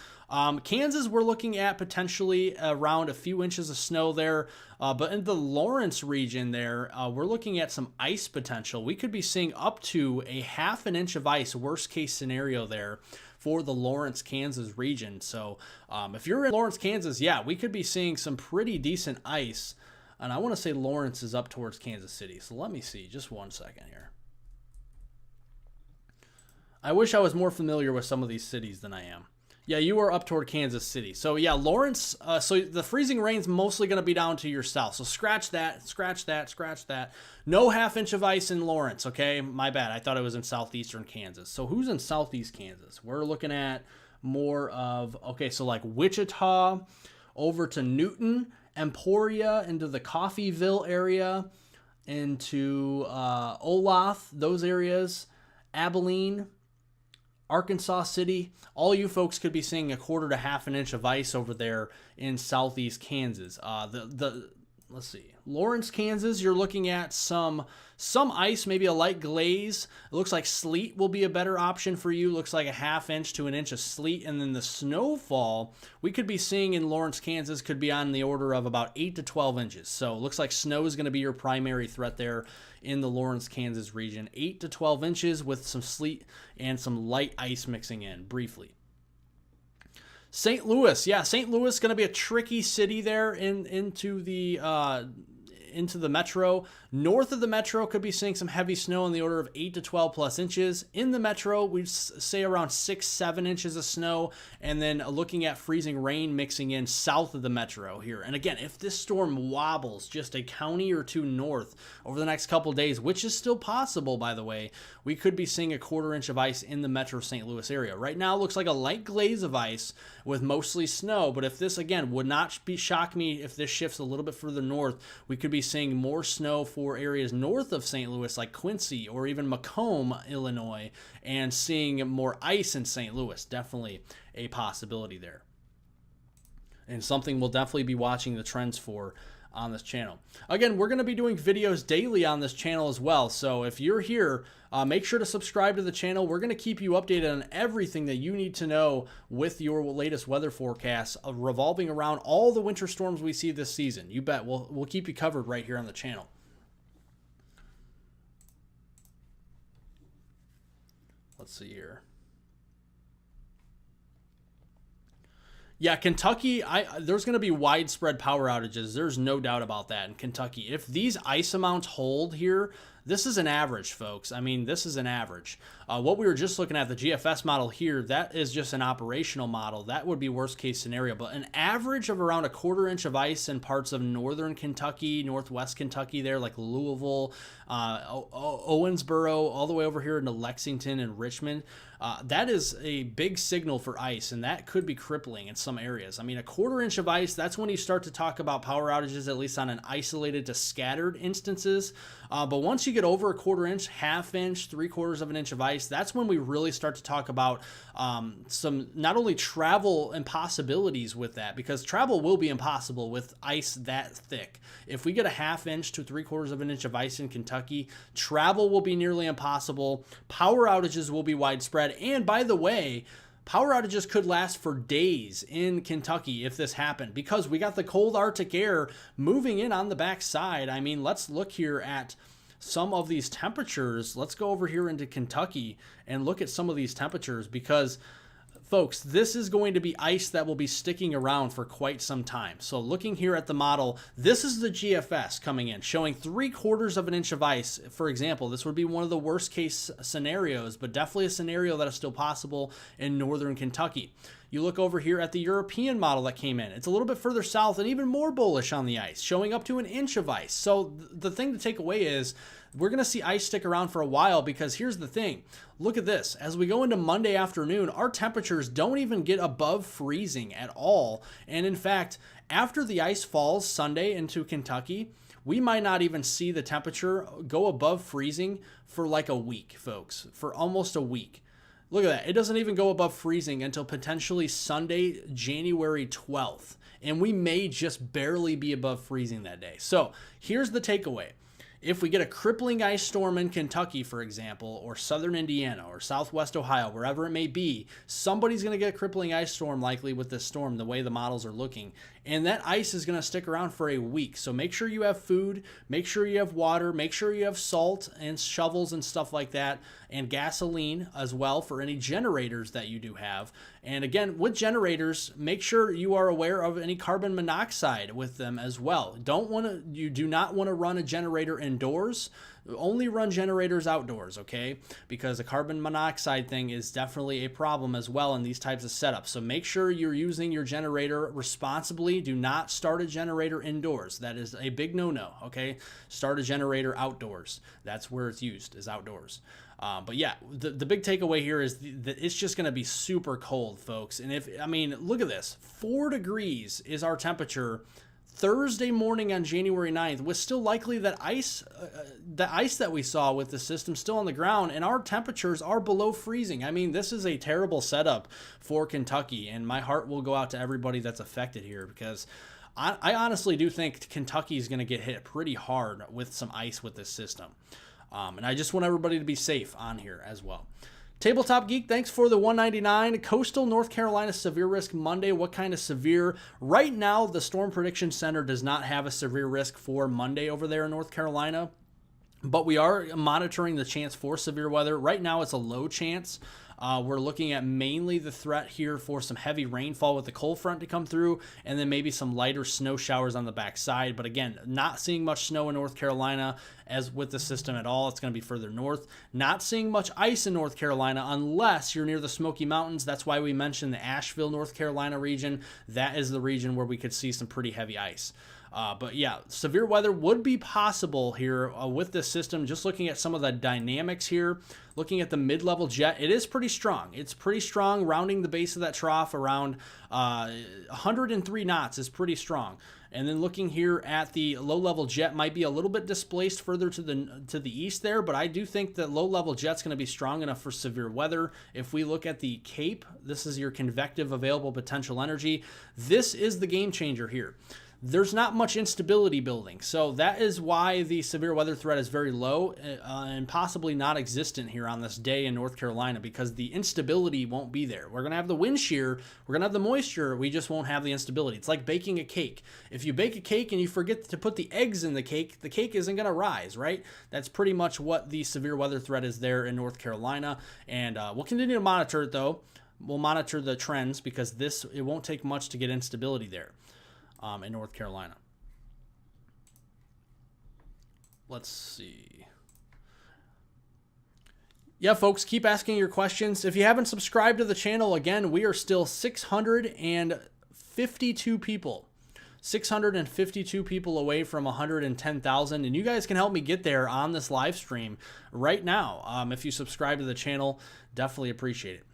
Kansas, we're looking at potentially around a few inches of snow there. But in the Lawrence region there, we're looking at some ice potential. We could be seeing up to a half an inch of ice, worst case scenario there for the Lawrence, Kansas region. So if you're in Lawrence, Kansas, yeah, we could be seeing some pretty decent ice. And I want to say Lawrence is up towards Kansas City. So let me see. Just 1 second here. I wish I was more familiar with some of these cities than I am. Yeah, you are up toward Kansas City. So yeah, Lawrence. So the freezing rain's mostly going to be down to your south. So scratch that, scratch that, scratch that. No half-inch of ice in Lawrence, okay? My bad. I thought it was in southeastern Kansas. So who's in southeast Kansas? We're looking at more of, okay, so like Wichita over to Newton, Emporia into the Coffeeville area, into Olathe, those areas, Abilene, Arkansas City. All you folks could be seeing a quarter to half an inch of ice over there in southeast Kansas. Let's see, Lawrence, Kansas, you're looking at some ice, maybe a light glaze. It looks like sleet will be a better option for you. Looks like a half inch to an inch of sleet. And then the snowfall we could be seeing in Lawrence, Kansas could be on the order of about 8 to 12 inches. So it looks like snow is going to be your primary threat there in the Lawrence, Kansas region. 8 to 12 inches with some sleet and some light ice mixing in briefly. St. Louis, yeah, St. Louis is going to be a tricky city there into the metro. North of the metro could be seeing some heavy snow in the order of 8 to 12 plus inches. In the metro, we'd say around 6-7 inches of snow, and then looking at freezing rain mixing in south of the metro here. And again, if this storm wobbles just a county or two north over the next couple days, which is still possible, by the way, we could be seeing a quarter inch of ice in the metro St. Louis area. Right now, it looks like a light glaze of ice with mostly snow, but if this, again, would not shock me if this shifts a little bit further north, we could be seeing more snow for areas north of St. Louis like Quincy or even Macomb, Illinois, and seeing more ice in St. Louis. Definitely a possibility there. And something we'll definitely be watching the trends for on this channel. Again, we're going to be doing videos daily on this channel as well. So if you're here, make sure to subscribe to the channel. We're going to keep you updated on everything that you need to know with your latest weather forecasts revolving around all the winter storms we see this season. You bet. We'll keep you covered right here on the channel. Let's see here. Yeah, Kentucky, there's going to be widespread power outages. There's no doubt about that in Kentucky. If these ice amounts hold here, this is an average, folks. I mean, this is an average. What we were just looking at, the GFS model here, that is just an operational model. That would be worst case scenario. But an average of around a quarter-inch of ice in parts of northern Kentucky, northwest Kentucky there, like Louisville, Owensboro, all the way over here into Lexington and Richmond. That is a big signal for ice, and that could be crippling in some areas. I mean, a quarter-inch of ice, that's when you start to talk about power outages, at least on an isolated to scattered instances. But once you get over a quarter-inch, half-inch, three-quarters of an inch of ice, that's when we really start to talk about some not only travel impossibilities with that, because travel will be impossible with ice that thick. If we get a half-inch to three-quarters of an inch of ice in Kentucky, travel will be nearly impossible. Power outages will be widespread. And by the way, power outages could last for days in Kentucky if this happened, because we got the cold Arctic air moving in on the backside. I mean, let's look here at some of these temperatures. Let's go over here into Kentucky and look at some of these temperatures, because folks, this is going to be ice that will be sticking around for quite some time. So looking here at the model, this is the GFS coming in, showing three-quarters of an inch of ice. For example, this would be one of the worst case scenarios, but definitely a scenario that is still possible in northern Kentucky. You look over here at the European model that came in. It's a little bit further south and even more bullish on the ice, showing up to an inch of ice. So the thing to take away is we're going to see ice stick around for a while, because here's the thing. Look at this. As we go into Monday afternoon, our temperatures don't even get above freezing at all. And in fact, after the ice falls Sunday into Kentucky, we might not even see the temperature go above freezing for like a week, folks, for almost a week. Look at that. It doesn't even go above freezing until potentially Sunday, January 12th. And we may just barely be above freezing that day. So here's the takeaway. If we get a crippling ice storm in Kentucky, for example, or southern Indiana or southwest Ohio, wherever it may be, somebody's going to get a crippling ice storm likely with this storm, the way the models are looking. And that ice is going to stick around for a week. So make sure you have food, make sure you have water, make sure you have salt and shovels and stuff like that, and gasoline as well for any generators that you do have. And again, with generators, make sure you are aware of any carbon monoxide with them as well. You do not want to run a generator indoors. Only run generators outdoors, okay? Because the carbon monoxide thing is definitely a problem as well in these types of setups. So make sure you're using your generator responsibly. Do not start a generator indoors. That is a big no-no, okay? Start a generator outdoors. That's where it's used, is outdoors. But yeah, the big takeaway here is that it's just going to be super cold, folks. And look at this. 4 degrees is our temperature Thursday morning on January 9th, with still likely that the ice that we saw with the system still on the ground, and our temperatures are below freezing. I mean, this is a terrible setup for Kentucky, and my heart will go out to everybody that's affected here, because I honestly do think Kentucky is going to get hit pretty hard with some ice with this system. And I just want everybody to be safe on here as well. Tabletop Geek, thanks for the $1.99. Coastal North Carolina severe risk Monday. What kind of severe? Right now, the Storm Prediction Center does not have a severe risk for Monday over there in North Carolina, but we are monitoring the chance for severe weather. Right now, it's a low chance. We're looking at mainly the threat here for some heavy rainfall with the cold front to come through, and then maybe some lighter snow showers on the backside. But again, not seeing much snow in North Carolina as with the system at all. It's going to be further north. Not seeing much ice in North Carolina unless you're near the Smoky Mountains. That's why we mentioned the Asheville, North Carolina region. That is the region where we could see some pretty heavy ice. But yeah, severe weather would be possible here with this system. Just looking at some of the dynamics here, looking at the mid-level jet, it is pretty strong. It's pretty strong, rounding the base of that trough around 103 knots is pretty strong. And then looking here at the low-level jet, might be a little bit displaced further to the east there, but I do think that low-level jet's going to be strong enough for severe weather. If we look at the Cape, this is your convective available potential energy. This is the game changer here. There's not much instability building, so that is why the severe weather threat is very low and possibly non-existent here on this day in North Carolina, because the instability won't be there. We're going to have the wind shear, we're going to have the moisture, we just won't have the instability. It's like baking a cake. If you bake a cake and you forget to put the eggs in the cake isn't going to rise, right? That's pretty much what the severe weather threat is there in North Carolina, and we'll continue to monitor it though. we'll monitor the trends because it won't take much to get instability there in North Carolina. Let's see. Yeah, folks, keep asking your questions. If you haven't subscribed to the channel, again, we are still 652 people. 652 people away from 110,000, and you guys can help me get there on this live stream right now. If you subscribe to the channel, definitely appreciate it.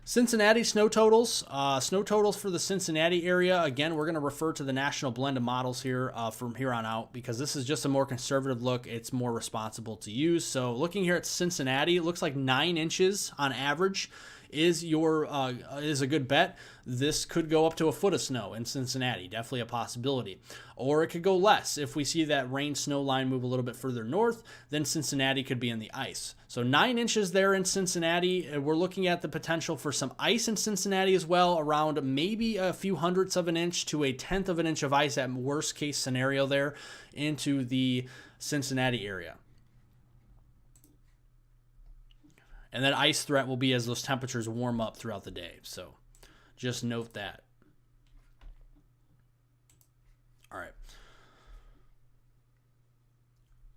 Cincinnati snow totals. Snow totals for the Cincinnati area. Again, we're going to refer to the national blend of models here from here on out because this is just a more conservative look. It's more responsible to use. So looking here at Cincinnati, it looks like 9 inches on average is a good bet. This could go up to a foot of snow in Cincinnati, definitely a possibility. Or it could go less. If we see that rain snow line move a little bit further north, then Cincinnati could be in the ice. So 9 inches there in Cincinnati. We're looking at the potential for some ice in Cincinnati as well, around maybe a few hundredths of an inch to a tenth of an inch of ice at worst case scenario there into the Cincinnati area. And that ice threat will be as those temperatures warm up throughout the day. So just note that. All right.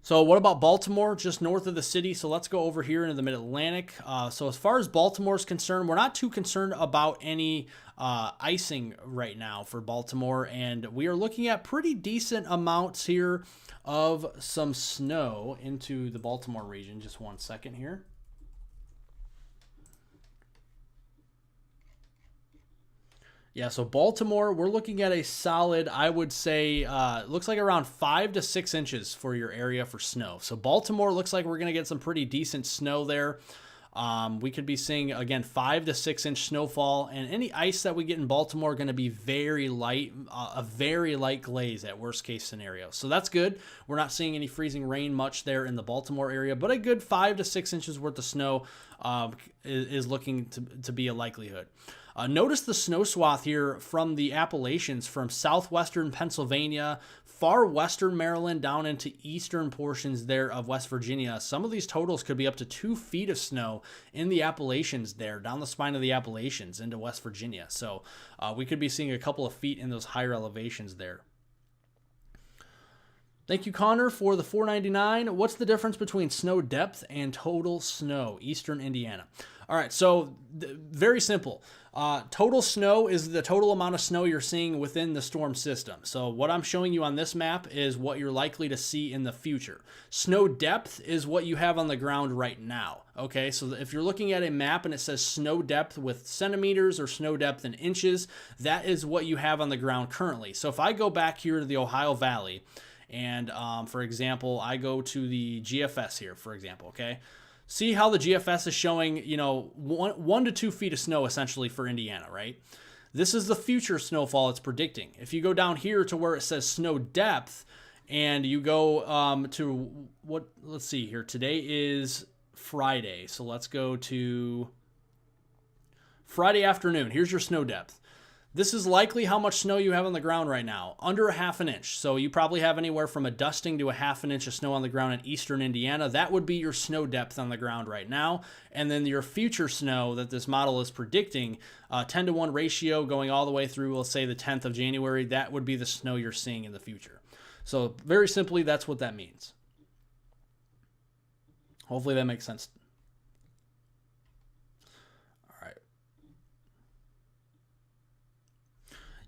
So what about Baltimore, just north of the city? So let's go over here into the Mid-Atlantic. So as far as Baltimore is concerned, we're not too concerned about any icing right now for Baltimore. And we are looking at pretty decent amounts here of some snow into the Baltimore region. Just one second here. Yeah, so Baltimore, we're looking at a solid, I would say, looks like around 5 to 6 inches for your area for snow. So Baltimore looks like we're going to get some pretty decent snow there. We could be seeing, again, 5 to 6 inch snowfall, and any ice that we get in Baltimore are going to be very light, a very light glaze at worst case scenario. So that's good. We're not seeing any freezing rain much there in the Baltimore area, but a good 5 to 6 inches worth of snow is looking to be a likelihood. Notice the snow swath here from the Appalachians, from southwestern Pennsylvania, far western Maryland, down into eastern portions there of West Virginia. Some of these totals could be up to 2 feet of snow in the Appalachians there, down the spine of the Appalachians into West Virginia. So we could be seeing a couple of feet in those higher elevations there. Thank you, Connor, for the $4.99. What's the difference between snow depth and total snow, Eastern Indiana? All right, so very simple. Total snow is the total amount of snow you're seeing within the storm system. So what I'm showing you on this map is what you're likely to see in the future. Snow depth is what you have on the ground right now. Okay, so if you're looking at a map and it says snow depth with centimeters or snow depth in inches, that is what you have on the ground currently. So if I go back here to the Ohio Valley, and for example, I go to the GFS here, for example, okay? See how the GFS is showing, 1 to 2 feet of snow essentially for Indiana, right? This is the future snowfall it's predicting. If you go down here to where it says snow depth and you go to let's see here. Today is Friday. So let's go to Friday afternoon. Here's your snow depth. This is likely how much snow you have on the ground right now, under a half an inch. So you probably have anywhere from a dusting to a half an inch of snow on the ground in eastern Indiana. That would be your snow depth on the ground right now. And then your future snow that this model is predicting, 10 to 1 ratio going all the way through, let's say the 10th of January, that would be the snow you're seeing in the future. So very simply, that's what that means. Hopefully that makes sense.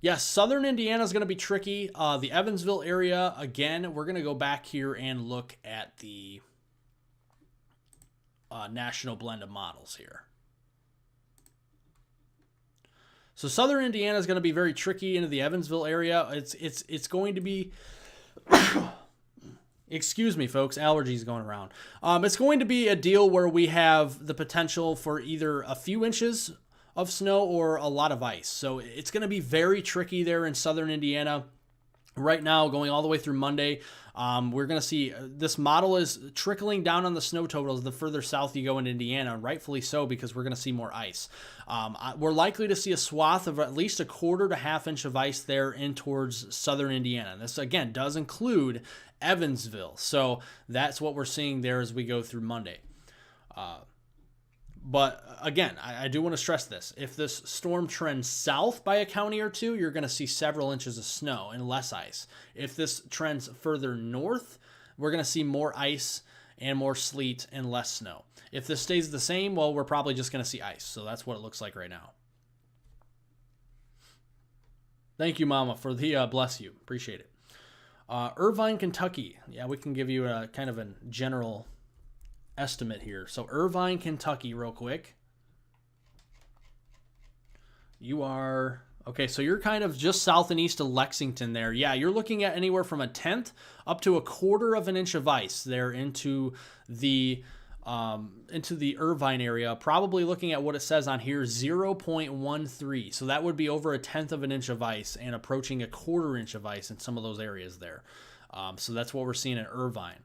Yes, southern Indiana is going to be tricky. The Evansville area, again, we're going to go back here and look at the national blend of models here. So southern Indiana is going to be very tricky into the Evansville area. It's going to be... Excuse me, folks. Allergies going around. It's going to be a deal where we have the potential for either a few inches of snow or a lot of ice. So it's going to be very tricky there in southern Indiana. Right now, going all the way through Monday, we're going to see this model is trickling down on the snow totals the further south you go in Indiana, and rightfully so, because we're going to see more ice. We're likely to see a swath of at least a quarter to half inch of ice there in towards southern Indiana. This, again, does include Evansville. So that's what we're seeing there as we go through Monday. But again, I do want to stress this. If this storm trends south by a county or two, you're going to see several inches of snow and less ice. If this trends further north, we're going to see more ice and more sleet and less snow. If this stays the same, well, we're probably just going to see ice. So that's what it looks like right now. Thank you, Mama, for the bless you. Appreciate it. Irvine, Kentucky. Yeah, we can give you a kind of a general estimate here. So Irvine, Kentucky, real quick. You are, okay, so you're kind of just south and east of Lexington there. Yeah, you're looking at anywhere from 1/10 up to 1/4 of an inch of ice there into the Irvine area. Probably looking at what it says on here, 0.13. So that would be over 1/10 of an inch of ice and approaching 1/4 inch of ice in some of those areas there. So that's what we're seeing in Irvine.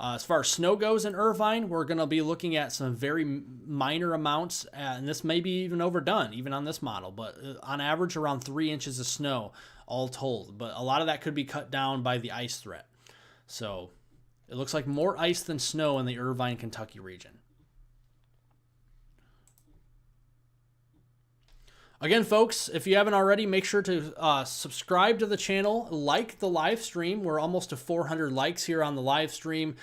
As far as snow goes in Irvine, we're going to be looking at some very minor amounts, and this may be even overdone, even on this model, but on average around 3 inches of snow all told. But a lot of that could be cut down by the ice threat. So it looks like more ice than snow in the Irvine, Kentucky region. Again, folks, if you haven't already, make sure to subscribe to the channel, like the live stream. We're almost to 400 likes here on the live stream.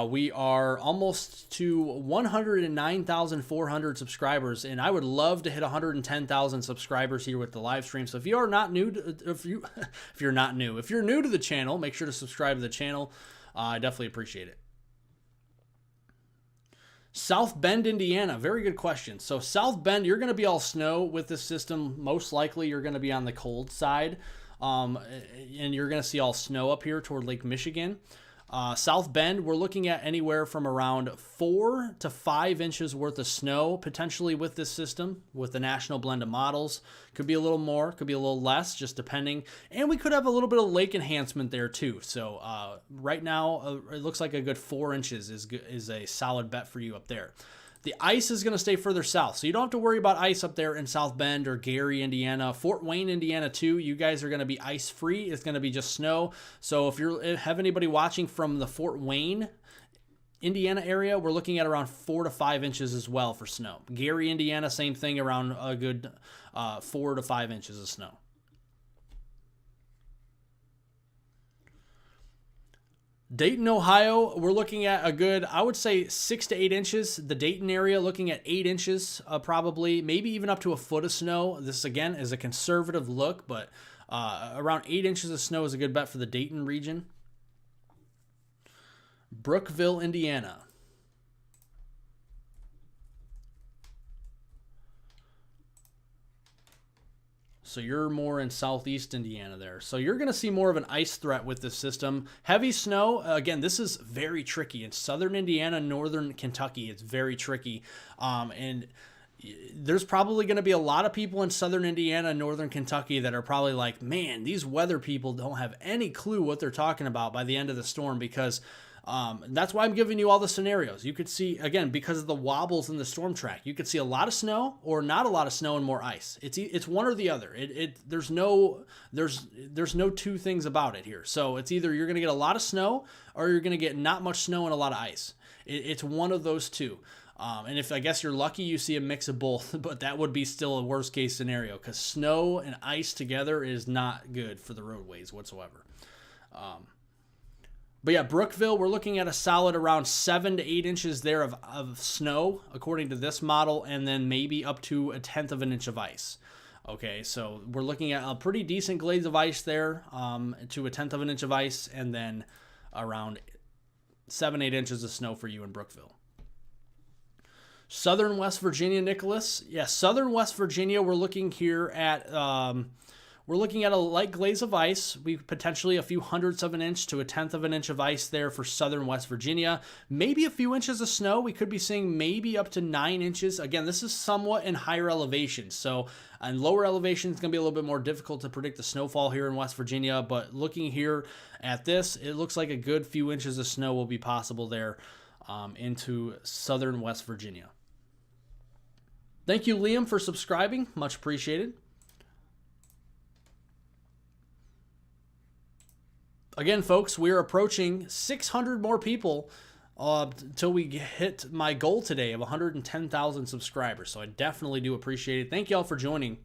We are almost to 109,400 subscribers, and I would love to hit 110,000 subscribers here with the live stream. So if you are not new, if you're new to the channel, make sure to subscribe to the channel. I definitely appreciate it. South Bend, Indiana. Very good question. So South Bend, you're going to be all snow with this system. Most likely you're going to be on the cold side. And you're going to see all snow up here toward Lake Michigan. South Bend, we're looking at anywhere from around 4 to 5 inches worth of snow, potentially with this system, with the national blend of models. Could be a little more, could be a little less, just depending. And we could have a little bit of lake enhancement there too. So right now, it looks like a good 4 inches is a solid bet for you up there. The ice is going to stay further south, so you don't have to worry about ice up there in South Bend or Gary, Indiana. Fort Wayne, Indiana, too. You guys are going to be ice-free. It's going to be just snow. So if you have anybody watching from the Fort Wayne, Indiana area, we're looking at around 4 to 5 inches as well for snow. Gary, Indiana, same thing, around a good 4 to 5 inches of snow. Dayton, Ohio, we're looking at a good, I would say 6 to 8 inches. The Dayton area looking at 8 inches, probably, maybe even up to a foot of snow. This, again, is a conservative look, but around 8 inches of snow is a good bet for the Dayton region. Brookville, Indiana. So you're more in southeast Indiana there. So you're going to see more of an ice threat with this system. Heavy snow, again, this is very tricky. In southern Indiana, northern Kentucky, it's very tricky. And there's probably going to be a lot of people in southern Indiana, northern Kentucky that are probably like, man, these weather people don't have any clue what they're talking about by the end of the storm, because that's why I'm giving you all the scenarios. You could see, again, because of the wobbles in the storm track, you could see a lot of snow or not a lot of snow and more ice. It's one or the other. There's no two things about it here. So it's either you're going to get a lot of snow or you're going to get not much snow and a lot of ice. It's one of those two. And if I guess you're lucky, you see a mix of both, but that would be still a worst case scenario, because snow and ice together is not good for the roadways whatsoever. But yeah, Brookville, we're looking at a solid around 7 to 8 inches there of snow, according to this model, and then maybe up to 1/10 of an inch of ice. Okay, so we're looking at a pretty decent glaze of ice there, to 1/10 of an inch of ice, and then around 7, 8 inches of snow for you in Brookville. Southern West Virginia, Nicholas. Yeah, Southern West Virginia, we're looking here at... We're looking at a light glaze of ice. We potentially a few hundredths of an inch to 1/10 of an inch of ice there for southern West Virginia. Maybe a few inches of snow. We could be seeing maybe up to 9 inches. Again, this is somewhat in higher elevations. So on lower elevations, it's going to be a little bit more difficult to predict the snowfall here in West Virginia. But looking here at this, it looks like a good few inches of snow will be possible there into southern West Virginia. Thank you, Liam, for subscribing. Much appreciated. Again, folks, we're approaching 600 more people until we hit my goal today of 110,000 subscribers. So I definitely do appreciate it. Thank you all for joining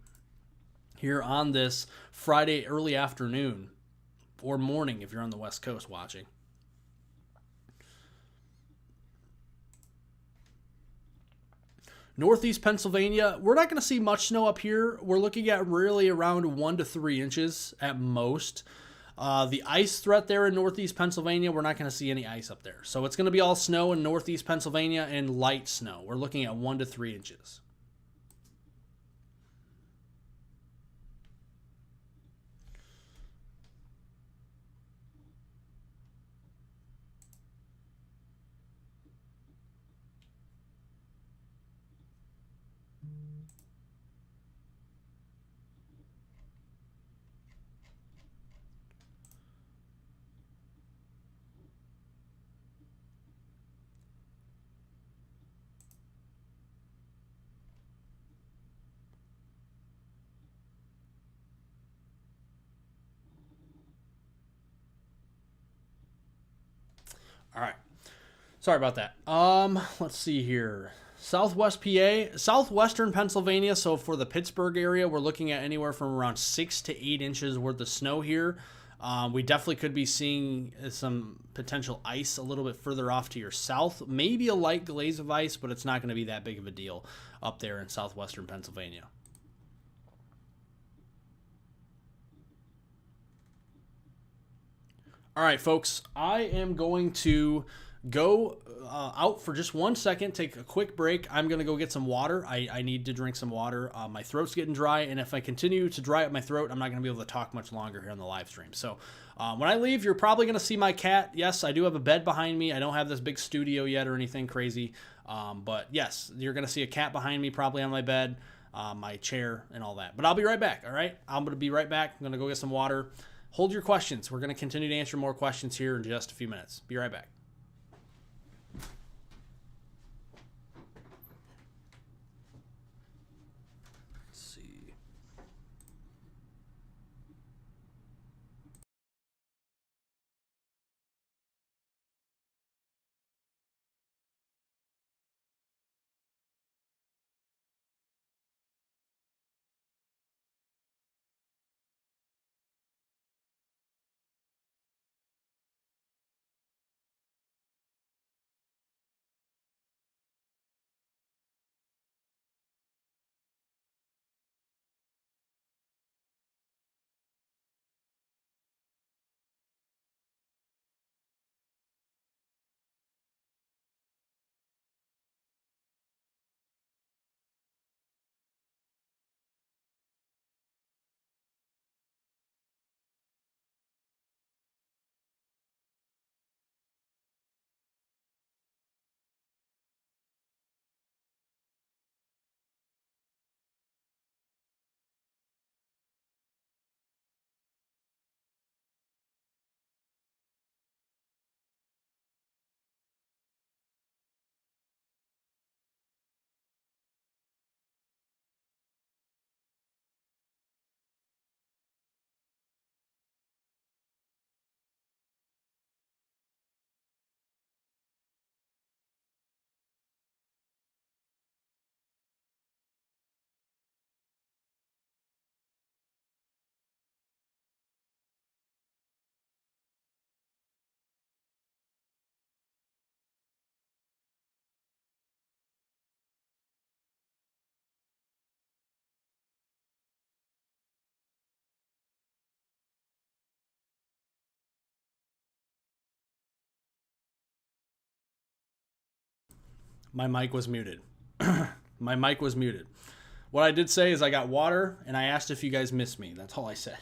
here on this Friday early afternoon or morning if you're on the West Coast watching. Northeast Pennsylvania, we're not going to see much snow up here. We're looking at really around 1 to 3 inches at most. The ice threat there in Northeast Pennsylvania, we're not going to see any ice up there. So it's going to be all snow in Northeast Pennsylvania and light snow. We're looking at 1 to 3 inches. All right. Sorry about that. Let's see here. Southwest PA, southwestern Pennsylvania. So for the Pittsburgh area, we're looking at anywhere from around 6 to 8 inches worth of snow here. We definitely could be seeing some potential ice a little bit further off to your south. Maybe a light glaze of ice, but it's not going to be that big of a deal up there in southwestern Pennsylvania. All right, folks, I am going to go out for just 1 second, take a quick break. I'm going to go get some water. I need to drink some water. My throat's getting dry, and if I continue to dry up my throat, I'm not going to be able to talk much longer here on the live stream. So when I leave, you're probably going to see my cat. Yes, I do have a bed behind me. I don't have this big studio yet or anything crazy. But yes, you're going to see a cat behind me, probably on my bed, my chair, and all that. But I'll be right back, all right? I'm going to be right back. I'm going to go get some water. Hold your questions. We're going to continue to answer more questions here in just a few minutes. Be right back. Let's see. My mic was muted. My mic was muted. What I did say is I got water, and I asked if you guys missed me. That's all I said.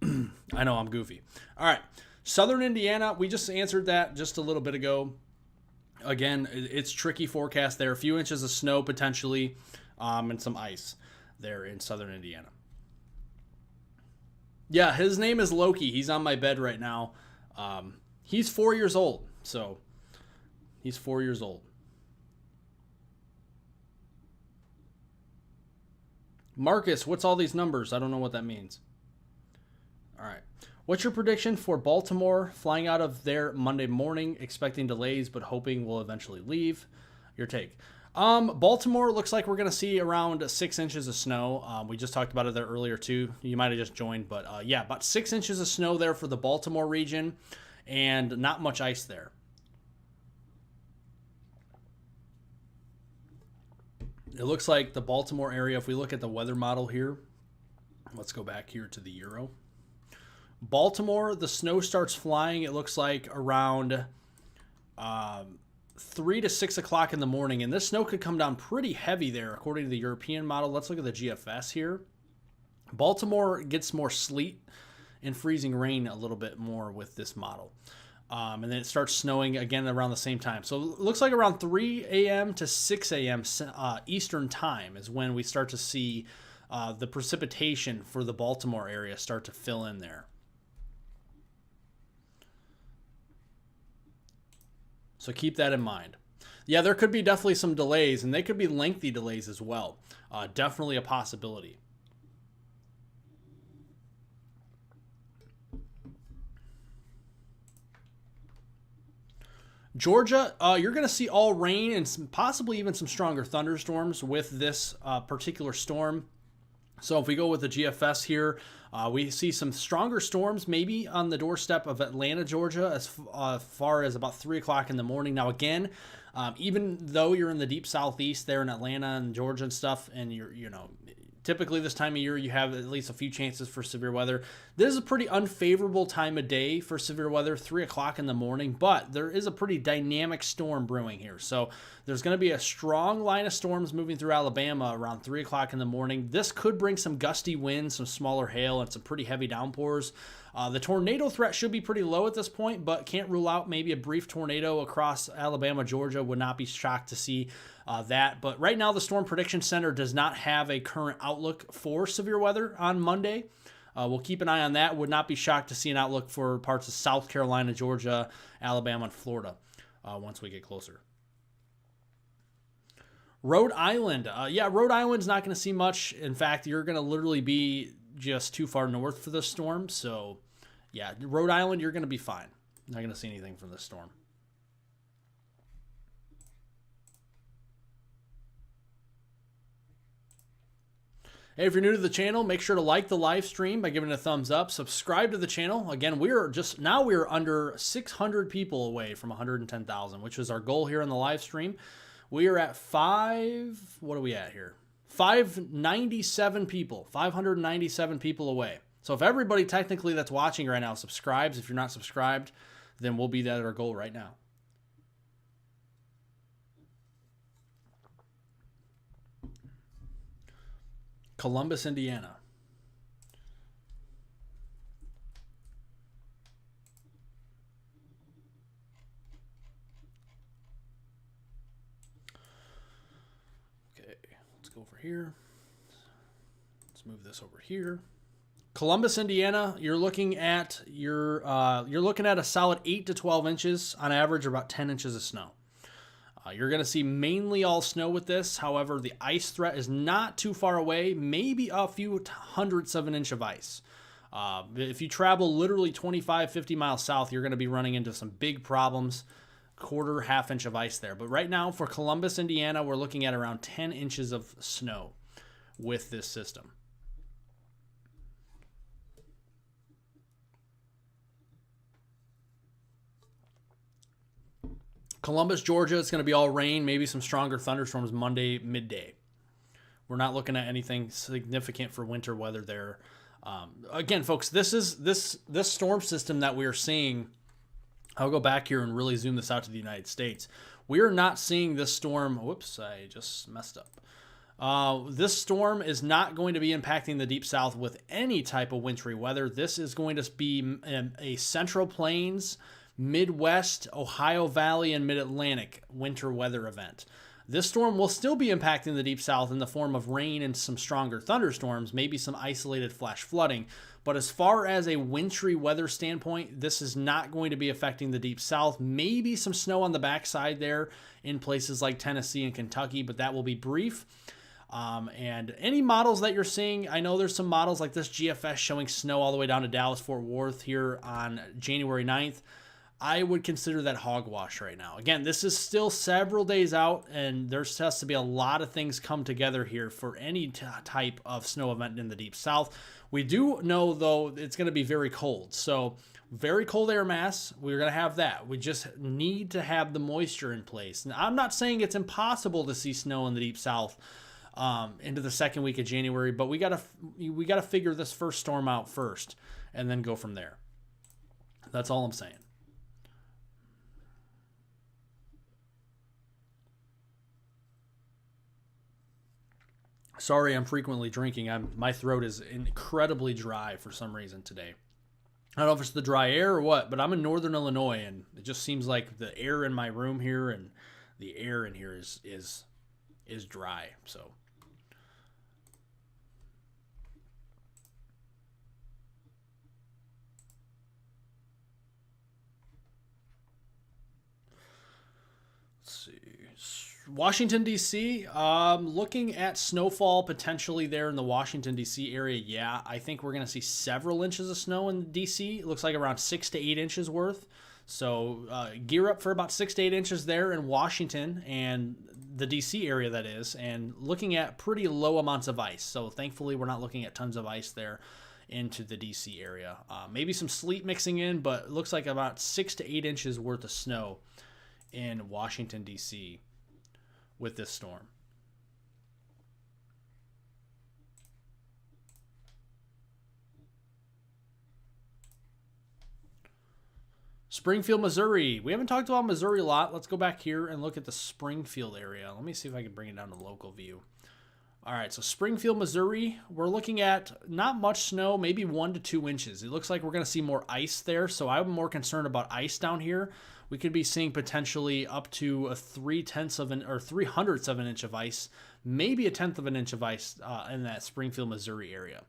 I know, I'm goofy. All right. Southern Indiana, we just answered that just a little bit ago. Again, it's tricky forecast there. A few inches of snow potentially, and some ice there in southern Indiana. Yeah, his name is Loki. He's on my bed right now. He's 4 years old, so he's 4 years old. Marcus, what's all these numbers? I don't know what that means. All right. What's your prediction for Baltimore flying out of there Monday morning, expecting delays but hoping we'll eventually leave? Your take. Baltimore looks like we're going to see around 6 inches of snow. We just talked about it there earlier too. You might have just joined, but yeah, about 6 inches of snow there for the Baltimore region and not much ice there. It looks like the Baltimore area, if we look at the weather model here, let's go back here to the Euro. Baltimore, the snow starts flying, it looks like around 3 to 6 o'clock in the morning. And this snow could come down pretty heavy there, according to the European model. Let's look at the GFS here. Baltimore gets more sleet and freezing rain a little bit more with this model. And then it starts snowing again around the same time. So it looks like around 3 a.m. to 6 a.m. Eastern time is when we start to see the precipitation for the Baltimore area start to fill in there. So keep that in mind. Yeah, there could be definitely some delays, and they could be lengthy delays as well. Definitely a possibility. Georgia, you're going to see all rain and possibly even some stronger thunderstorms with this particular storm. So if we go with the GFS here, we see some stronger storms maybe on the doorstep of Atlanta, Georgia, as far as about 3 o'clock in the morning. Now, again, even though you're in the deep southeast there in Atlanta and Georgia and stuff, and you're, typically this time of year you have at least a few chances for severe weather. This is a pretty unfavorable time of day for severe weather, 3 o'clock in the morning, but there is a pretty dynamic storm brewing here. So there's going to be a strong line of storms moving through Alabama around 3 o'clock in the morning. This could bring some gusty winds, some smaller hail, and some pretty heavy downpours. The tornado threat should be pretty low at this point, but can't rule out maybe a brief tornado across Alabama, Georgia. Would not be shocked to see that. But right now, the Storm Prediction Center does not have a current outlook for severe weather on Monday. We'll keep an eye on that. Would not be shocked to see an outlook for parts of South Carolina, Georgia, Alabama, and Florida once we get closer. Rhode Island. Yeah, Rhode Island's not going to see much. In fact, you're going to literally be just too far north for this storm. So, yeah, Rhode Island, you're going to be fine. Not going to see anything from this storm. Hey, if you're new to the channel, make sure to like the live stream by giving it a thumbs up. Subscribe to the channel. Again, we're under 600 people away from 110,000, which is our goal here on the live stream. We are at what are we at here? 597 people, 597 people away. So if everybody technically that's watching right now subscribes, if you're not subscribed, then we'll be at our goal right now. Columbus, Indiana. Okay, let's go over here. Let's move this over here. Columbus, Indiana, you're looking at a solid 8 to 12 inches on average, or about 10 inches of snow. You're going to see mainly all snow with this. However, the ice threat is not too far away, maybe a few hundredths of an inch of ice. If you travel literally 25, 50 miles south, you're going to be running into some big problems, half inch of ice there. But right now for Columbus, Indiana, we're looking at around 10 inches of snow with this system. Columbus, Georgia, it's going to be all rain, maybe some stronger thunderstorms Monday midday. We're not looking at anything significant for winter weather there. Again, folks, this storm system that we are seeing, I'll go back here and really zoom this out to the United States. We are not seeing this storm. Whoops, I just messed up. This storm is not going to be impacting the Deep South with any type of wintry weather. This is going to be a Central Plains, Midwest, Ohio Valley, and Mid-Atlantic winter weather event. This storm will still be impacting the Deep South in the form of rain and some stronger thunderstorms, maybe some isolated flash flooding. But as far as a wintry weather standpoint, this is not going to be affecting the Deep South. Maybe some snow on the backside there in places like Tennessee and Kentucky, but that will be brief. And any models that you're seeing, I know there's some models like this GFS showing snow all the way down to Dallas-Fort Worth here on January 9th. I would consider that hogwash right now. Again, this is still several days out, and there has to be a lot of things come together here for any type of snow event in the Deep South. We do know, though, it's going to be very cold. So very cold air mass, we're going to have that. We just need to have the moisture in place. Now, I'm not saying it's impossible to see snow in the Deep South into the second week of January, but we gotta figure this first storm out first and then go from there. That's all I'm saying. Sorry, I'm frequently drinking. My throat is incredibly dry for some reason today. I don't know if it's the dry air or what, but I'm in Northern Illinois, and it just seems like the air in my room here and the air in here is dry. So let's see. Washington, D.C., looking at snowfall potentially there in the Washington, D.C. area. Yeah, I think we're going to see several inches of snow in D.C. It looks like around 6 to 8 inches worth. So gear up for about 6 to 8 inches there in Washington and the D.C. area, that is, and looking at pretty low amounts of ice. So thankfully, we're not looking at tons of ice there into the D.C. area. Maybe some sleet mixing in, but it looks like about 6 to 8 inches worth of snow in Washington, D.C. with this storm. Springfield, Missouri. We haven't talked about Missouri a lot. Let's go back here and look at the Springfield area. Let me see if I can bring it down to local view. All right, so Springfield, Missouri, we're looking at not much snow, maybe 1 to 2 inches. It looks like we're going to see more ice there, so I'm more concerned about ice down here. We could be seeing potentially up to a 3/10 of an inch of ice, maybe a 1/10 of an inch of ice in that Springfield, Missouri area.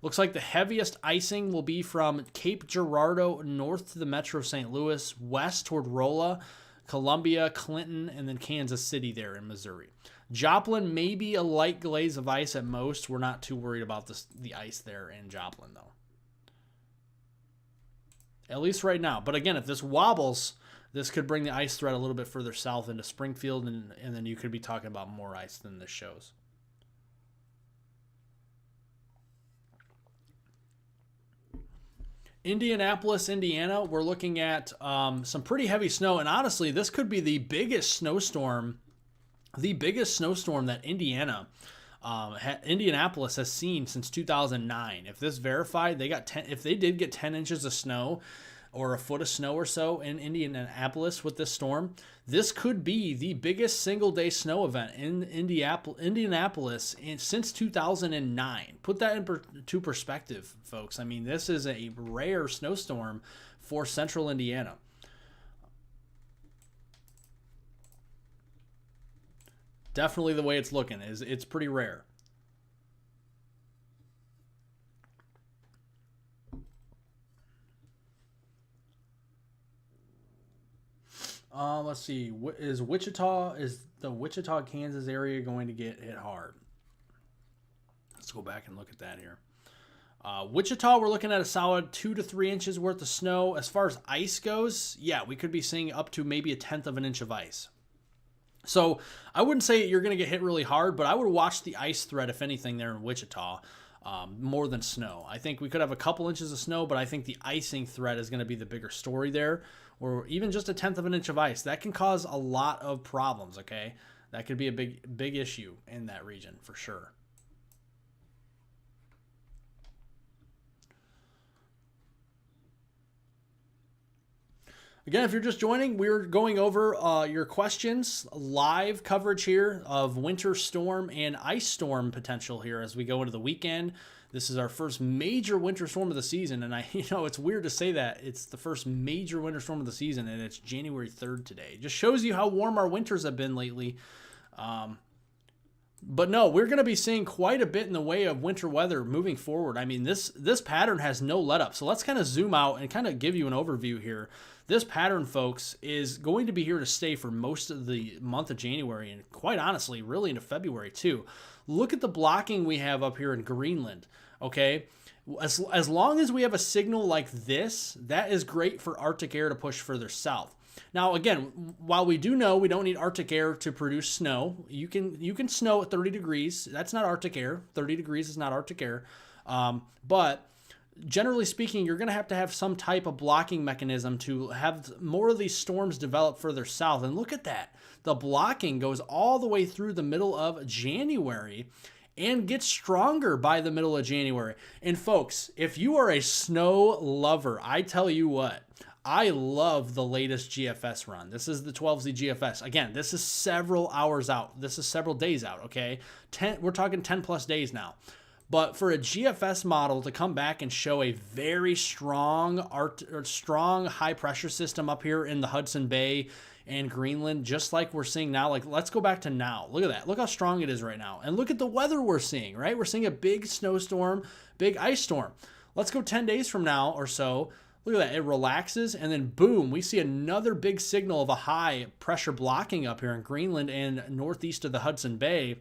Looks like the heaviest icing will be from Cape Girardeau north to the metro St. Louis, west toward Rolla, Columbia, Clinton, and then Kansas City there in Missouri. Joplin, maybe a light glaze of ice at most. We're not too worried about the ice there in Joplin, though. At least right now. But again, if this wobbles, this could bring the ice threat a little bit further south into Springfield, and then you could be talking about more ice than this shows. Indianapolis, Indiana, we're looking at some pretty heavy snow, and honestly, this could be the biggest snowstorm that Indianapolis has seen since 2009. If this verified, if they did get 10 inches of snow or a foot of snow or so in Indianapolis with this storm, this could be the biggest single-day snow event in Indianapolis since 2009. Put that into perspective, folks. I mean, this is a rare snowstorm for central Indiana. Definitely the way it's looking is it's pretty rare. Let's see. Is the Wichita, Kansas area going to get hit hard? Let's go back and look at that here. Wichita, we're looking at a solid 2 to 3 inches worth of snow. As far as ice goes, yeah, we could be seeing up to maybe a 1/10 of an inch of ice. So I wouldn't say you're going to get hit really hard, but I would watch the ice threat, if anything, there in Wichita, more than snow. I think we could have a couple inches of snow, but I think the icing threat is going to be the bigger story there, or even just a 1/10 of an inch of ice. That can cause a lot of problems, okay? That could be a big issue in that region for sure. Again, if you're just joining, we're going over your questions, live coverage here of winter storm and ice storm potential here as we go into the weekend. This is our first major winter storm of the season, and it's weird to say that. It's the first major winter storm of the season, and it's January 3rd today. It just shows you how warm our winters have been lately. But no, we're going to be seeing quite a bit in the way of winter weather moving forward. I mean, this pattern has no let up. So let's kind of zoom out and kind of give you an overview here. This pattern, folks, is going to be here to stay for most of the month of January, and quite honestly, really into February too. Look at the blocking we have up here in Greenland, okay? As long as we have a signal like this, that is great for Arctic air to push further south. Now, again, while we do know we don't need Arctic air to produce snow, you can snow at 30 degrees. That's not Arctic air. 30 degrees is not Arctic air. But generally speaking, you're going to have some type of blocking mechanism to have more of these storms develop further south. And look at that. The blocking goes all the way through the middle of January and gets stronger by the middle of January. And folks, if you are a snow lover, I tell you what, I love the latest GFS run. This is the 12Z GFS. Again, this is several hours out. This is several days out, okay? We're talking 10 plus days now. But for a GFS model to come back and show a very strong high pressure system up here in the Hudson Bay and Greenland, just like we're seeing now, like let's go back to now. Look at that. Look how strong it is right now. And look at the weather we're seeing, right? We're seeing a big snowstorm, big ice storm. Let's go 10 days from now or so. Look at that. It relaxes and then boom, we see another big signal of a high pressure blocking up here in Greenland and northeast of the Hudson Bay.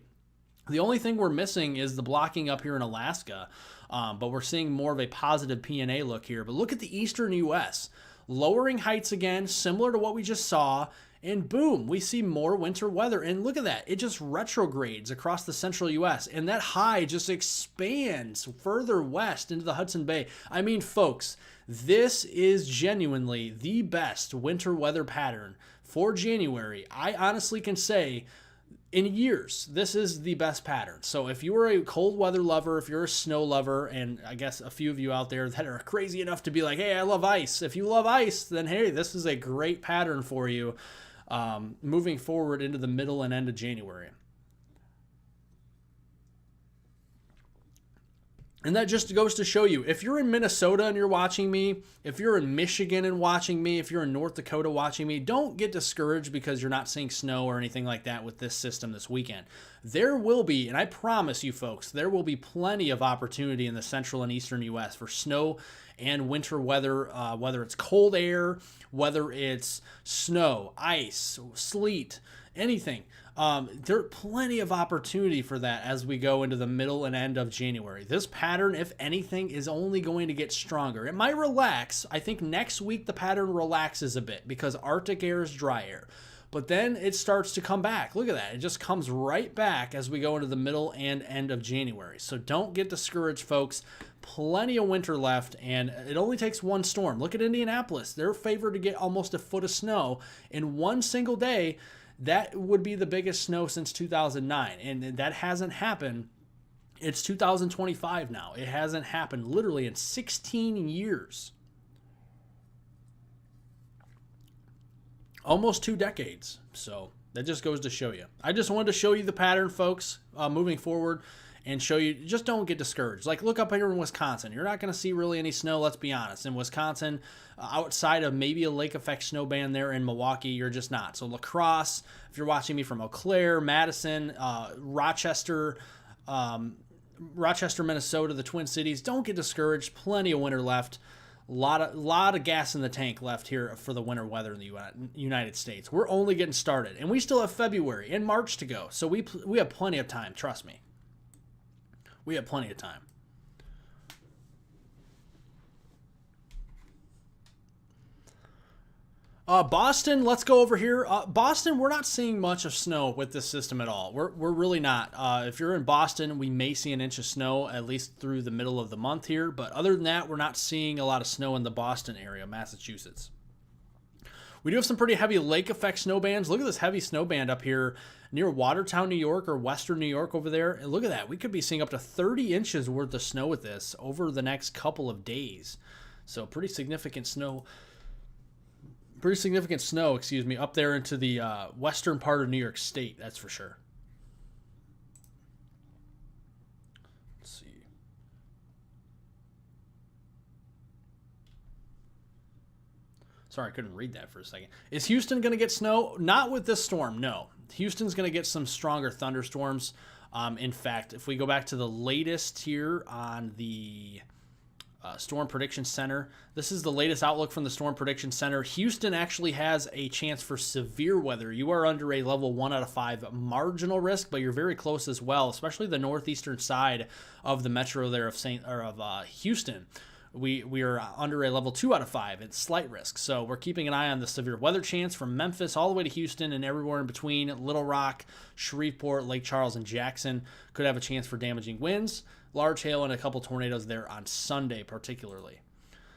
The only thing we're missing is the blocking up here in Alaska, but we're seeing more of a positive PNA look here. But look at the eastern U.S. Lowering heights again, similar to what we just saw, and boom, we see more winter weather. And look at that. It just retrogrades across the central U.S., and that high just expands further west into the Hudson Bay. I mean, folks, this is genuinely the best winter weather pattern for January. I honestly can say in years, this is the best pattern. So if you are a cold weather lover, if you're a snow lover, and I guess a few of you out there that are crazy enough to be like, hey, I love ice. If you love ice, then hey, this is a great pattern for you moving forward into the middle and end of January. And that just goes to show you, if you're in Minnesota and you're watching me, if you're in Michigan and watching me, if you're in North Dakota watching me, don't get discouraged because you're not seeing snow or anything like that with this system this weekend. There will be, and I promise you folks, there will be plenty of opportunity in the central and eastern U.S. for snow and winter weather, whether it's cold air, whether it's snow, ice, sleet, anything. There are plenty of opportunity for that as we go into the middle and end of January. This pattern, if anything, is only going to get stronger. It might relax. I think next week the pattern relaxes a bit because Arctic air is dry air. But then it starts to come back. Look at that. It just comes right back as we go into the middle and end of January. So don't get discouraged, folks. Plenty of winter left, and it only takes one storm. Look at Indianapolis. They're favored to get almost a foot of snow in one single day. That would be the biggest snow since 2009, and that hasn't happened. It's 2025 now. It hasn't happened literally in 16 years. Almost 2 decades. So that just goes to show you. I just wanted to show you the pattern, folks, moving forward, and show you, just don't get discouraged. Like, look up here in Wisconsin. You're not going to see really any snow, let's be honest. In Wisconsin, outside of maybe a lake effect snow band there in Milwaukee, you're just not. So La Crosse, if you're watching me from Eau Claire, Madison, Rochester, Minnesota, the Twin Cities, don't get discouraged. Plenty of winter left. A lot of gas in the tank left here for the winter weather in the United States. We're only getting started, and we still have February and March to go. So we have plenty of time, trust me. We have plenty of time. Boston, let's go over here. Boston, we're not seeing much of snow with this system at all. We're really not. If you're in Boston, we may see an inch of snow at least through the middle of the month here. But other than that, we're not seeing a lot of snow in the Boston area, Massachusetts. We do have some pretty heavy lake effect snow bands. Look at this heavy snow band up here near Watertown, New York, or Western New York over there. And look at that. We could be seeing up to 30 inches worth of snow with this over the next couple of days. So pretty significant snow. Up there into the western part of New York State, that's for sure. Let's see. Sorry, I couldn't read that for a second. Is Houston going to get snow? Not with this storm, no. Houston's going to get some stronger thunderstorms. In fact, if we go back to the latest here on the Storm Prediction Center. This is the latest outlook from the Storm Prediction Center. Houston actually has a chance for severe weather. You are under a level 1 out of 5 marginal risk, but you're very close as well, especially the northeastern side of the metro there of Houston. We are under a level 2 out of 5. It's slight risk. So we're keeping an eye on the severe weather chance from Memphis all the way to Houston and everywhere in between. Little Rock, Shreveport, Lake Charles, and Jackson could have a chance for damaging winds, large hail, and a couple tornadoes there on Sunday particularly.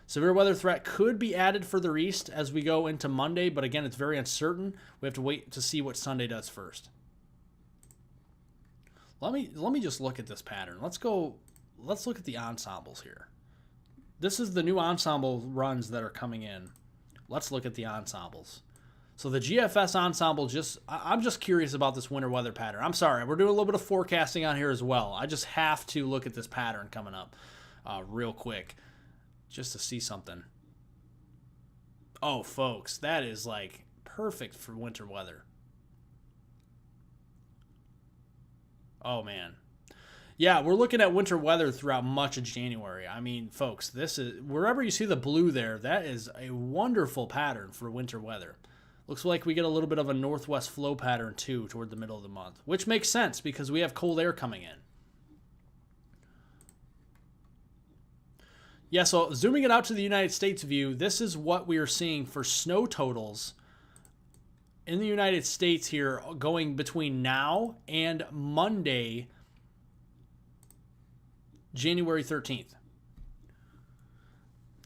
Severe weather threat could be added further east as we go into Monday, but again, it's very uncertain. We have to wait to see what Sunday does first. Let me just look at this pattern. Let's look at the ensembles here. This is the new ensemble runs that are coming in. Let's look at the ensembles. So the GFS ensemble, I'm just curious about this winter weather pattern. I'm sorry, we're doing a little bit of forecasting on here as well. I just have to look at this pattern coming up real quick just to see something. Oh, folks, that is like perfect for winter weather. Oh, man. Yeah, we're looking at winter weather throughout much of January. I mean, folks, this is wherever you see the blue there, that is a wonderful pattern for winter weather. Looks like we get a little bit of a northwest flow pattern too toward the middle of the month, which makes sense because we have cold air coming in. Yeah, so zooming it out to the United States view, this is what we are seeing for snow totals in the United States here going between now and Monday, January 13th.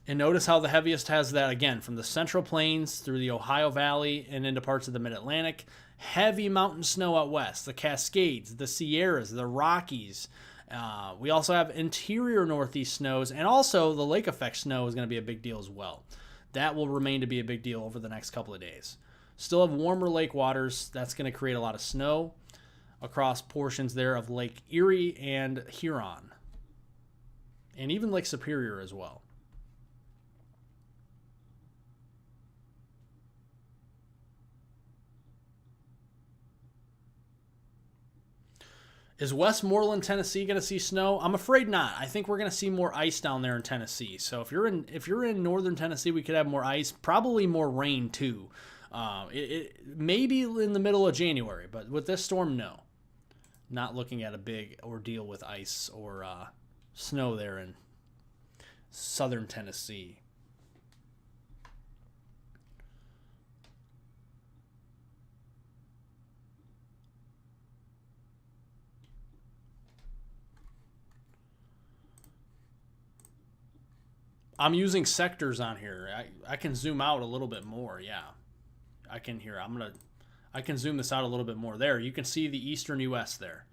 And notice how the heaviest has that, again, from the Central Plains through the Ohio Valley and into parts of the Mid-Atlantic. Heavy mountain snow out west, the Cascades, the Sierras, the Rockies. We also have interior northeast snows, and also the lake effect snow is going to be a big deal as well. That will remain to be a big deal over the next couple of days. Still have warmer lake waters. That's going to create a lot of snow across portions there of Lake Erie and Huron, and even Lake Superior as well. Is Westmoreland, Tennessee going to see snow? I'm afraid not. I think we're going to see more ice down there in Tennessee. So if you're in northern Tennessee, we could have more ice, probably more rain too. Maybe in the middle of January, but with this storm, no. Not looking at a big ordeal with ice or snow there in southern Tennessee. I'm using sectors on here. I can zoom out a little bit more. Yeah, I can here. I can zoom this out a little bit more. There, you can see the eastern U.S. there.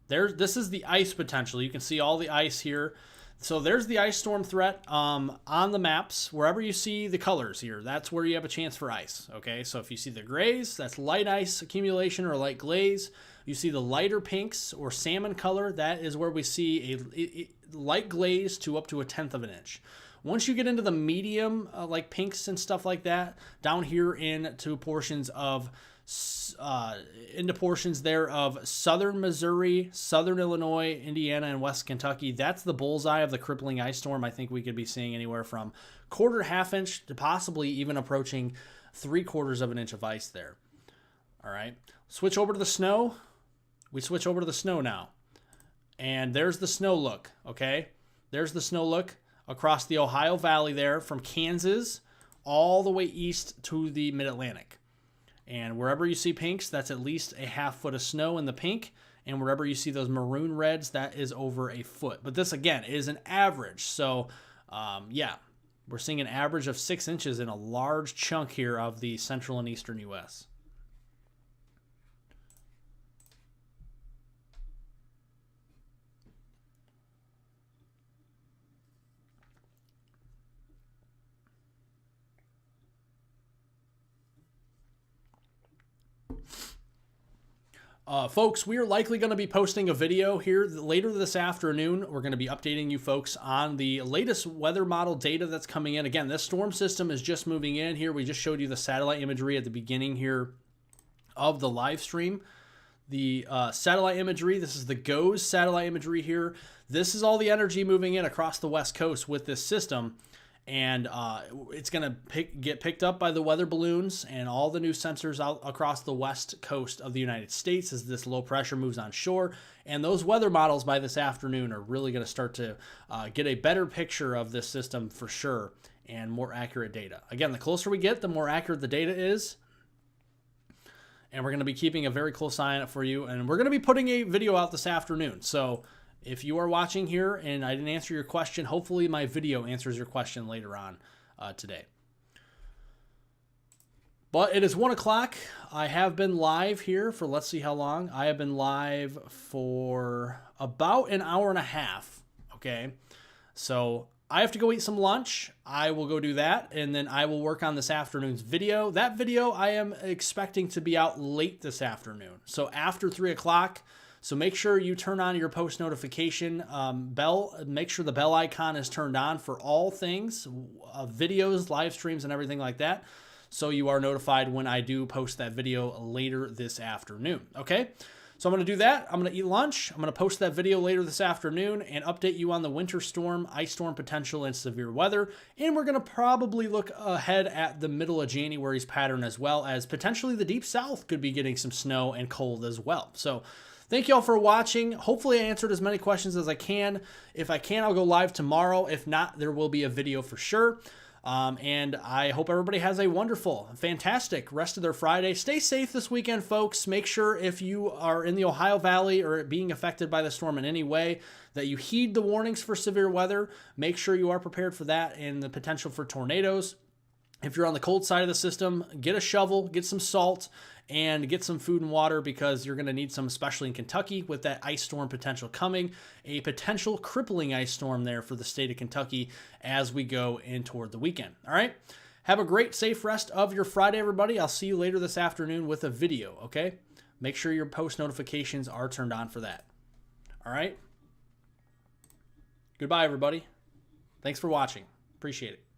This is the ice potential. You can see all the ice here. So there's the ice storm threat on the maps. Wherever you see the colors here, that's where you have a chance for ice. Okay, so if you see the grays, that's light ice accumulation or light glaze. You see the lighter pinks or salmon color, that is where we see a light glaze to up to 1/10 of an inch. Once you get into the medium, like pinks and stuff like that, down here into portions there of southern Missouri, southern Illinois, Indiana, and West Kentucky, that's the bullseye of the crippling ice storm. I think we could be seeing anywhere from 1/4 half inch to possibly even approaching 3/4 of an inch of ice there. All right, switch over to the snow. We switch over to the snow now. And there's the snow look, okay? There's the snow look across the Ohio Valley there from Kansas all the way east to the Mid-Atlantic. And wherever you see pinks, that's at least a 1/2 foot of snow in the pink. And wherever you see those maroon reds, that is over a foot. But this, again, is an average. So, yeah, we're seeing an average of 6 inches in a large chunk here of the central and eastern U.S. Folks, we are likely going to be posting a video here later this afternoon. We're going to be updating you folks on the latest weather model data that's coming in. Again, this storm system is just moving in here. We just showed you the satellite imagery at the beginning here of the live stream. the satellite imagery. This is the GOES satellite imagery here. This is all the energy moving in across the West Coast with this system. And it's going to get picked up by the weather balloons and all the new sensors out across the west coast of the United States as this low pressure moves on shore. And those weather models by this afternoon are really going to start to get a better picture of this system for sure and more accurate data. Again, the closer we get, the more accurate the data is. And we're going to be keeping a very close eye on it for you. And we're going to be putting a video out this afternoon. So if you are watching here and I didn't answer your question, hopefully my video answers your question later on today. But it is 1 o'clock. I have been live here for, let's see how long. I have been live for about an hour and a half. Okay. So I have to go eat some lunch. I will go do that. And then I will work on this afternoon's video. That video I am expecting to be out late this afternoon. So after 3 o'clock. So make sure you turn on your post notification bell. Make sure the bell icon is turned on for all things, videos, live streams, and everything like that. So you are notified when I do post that video later this afternoon. Okay? So I'm going to do that. I'm going to eat lunch. I'm going to post that video later this afternoon and update you on the winter storm, ice storm potential, and severe weather. And we're going to probably look ahead at the middle of January's pattern as well, as potentially the deep south could be getting some snow and cold as well. So thank you all for watching. Hopefully I answered as many questions as I can. If I can, I'll go live tomorrow. If not, there will be a video for sure. And I hope everybody has a wonderful, fantastic rest of their Friday. Stay safe this weekend, folks. Make sure if you are in the Ohio Valley or being affected by the storm in any way, that you heed the warnings for severe weather. Make sure you are prepared for that and the potential for tornadoes. If you're on the cold side of the system, get a shovel, get some salt, and get some food and water because you're going to need some, especially in Kentucky with that ice storm potential coming. A potential crippling ice storm there for the state of Kentucky as we go in toward the weekend. All right? Have a great, safe rest of your Friday, everybody. I'll see you later this afternoon with a video, okay? Make sure your post notifications are turned on for that. All right? Goodbye, everybody. Thanks for watching. Appreciate it.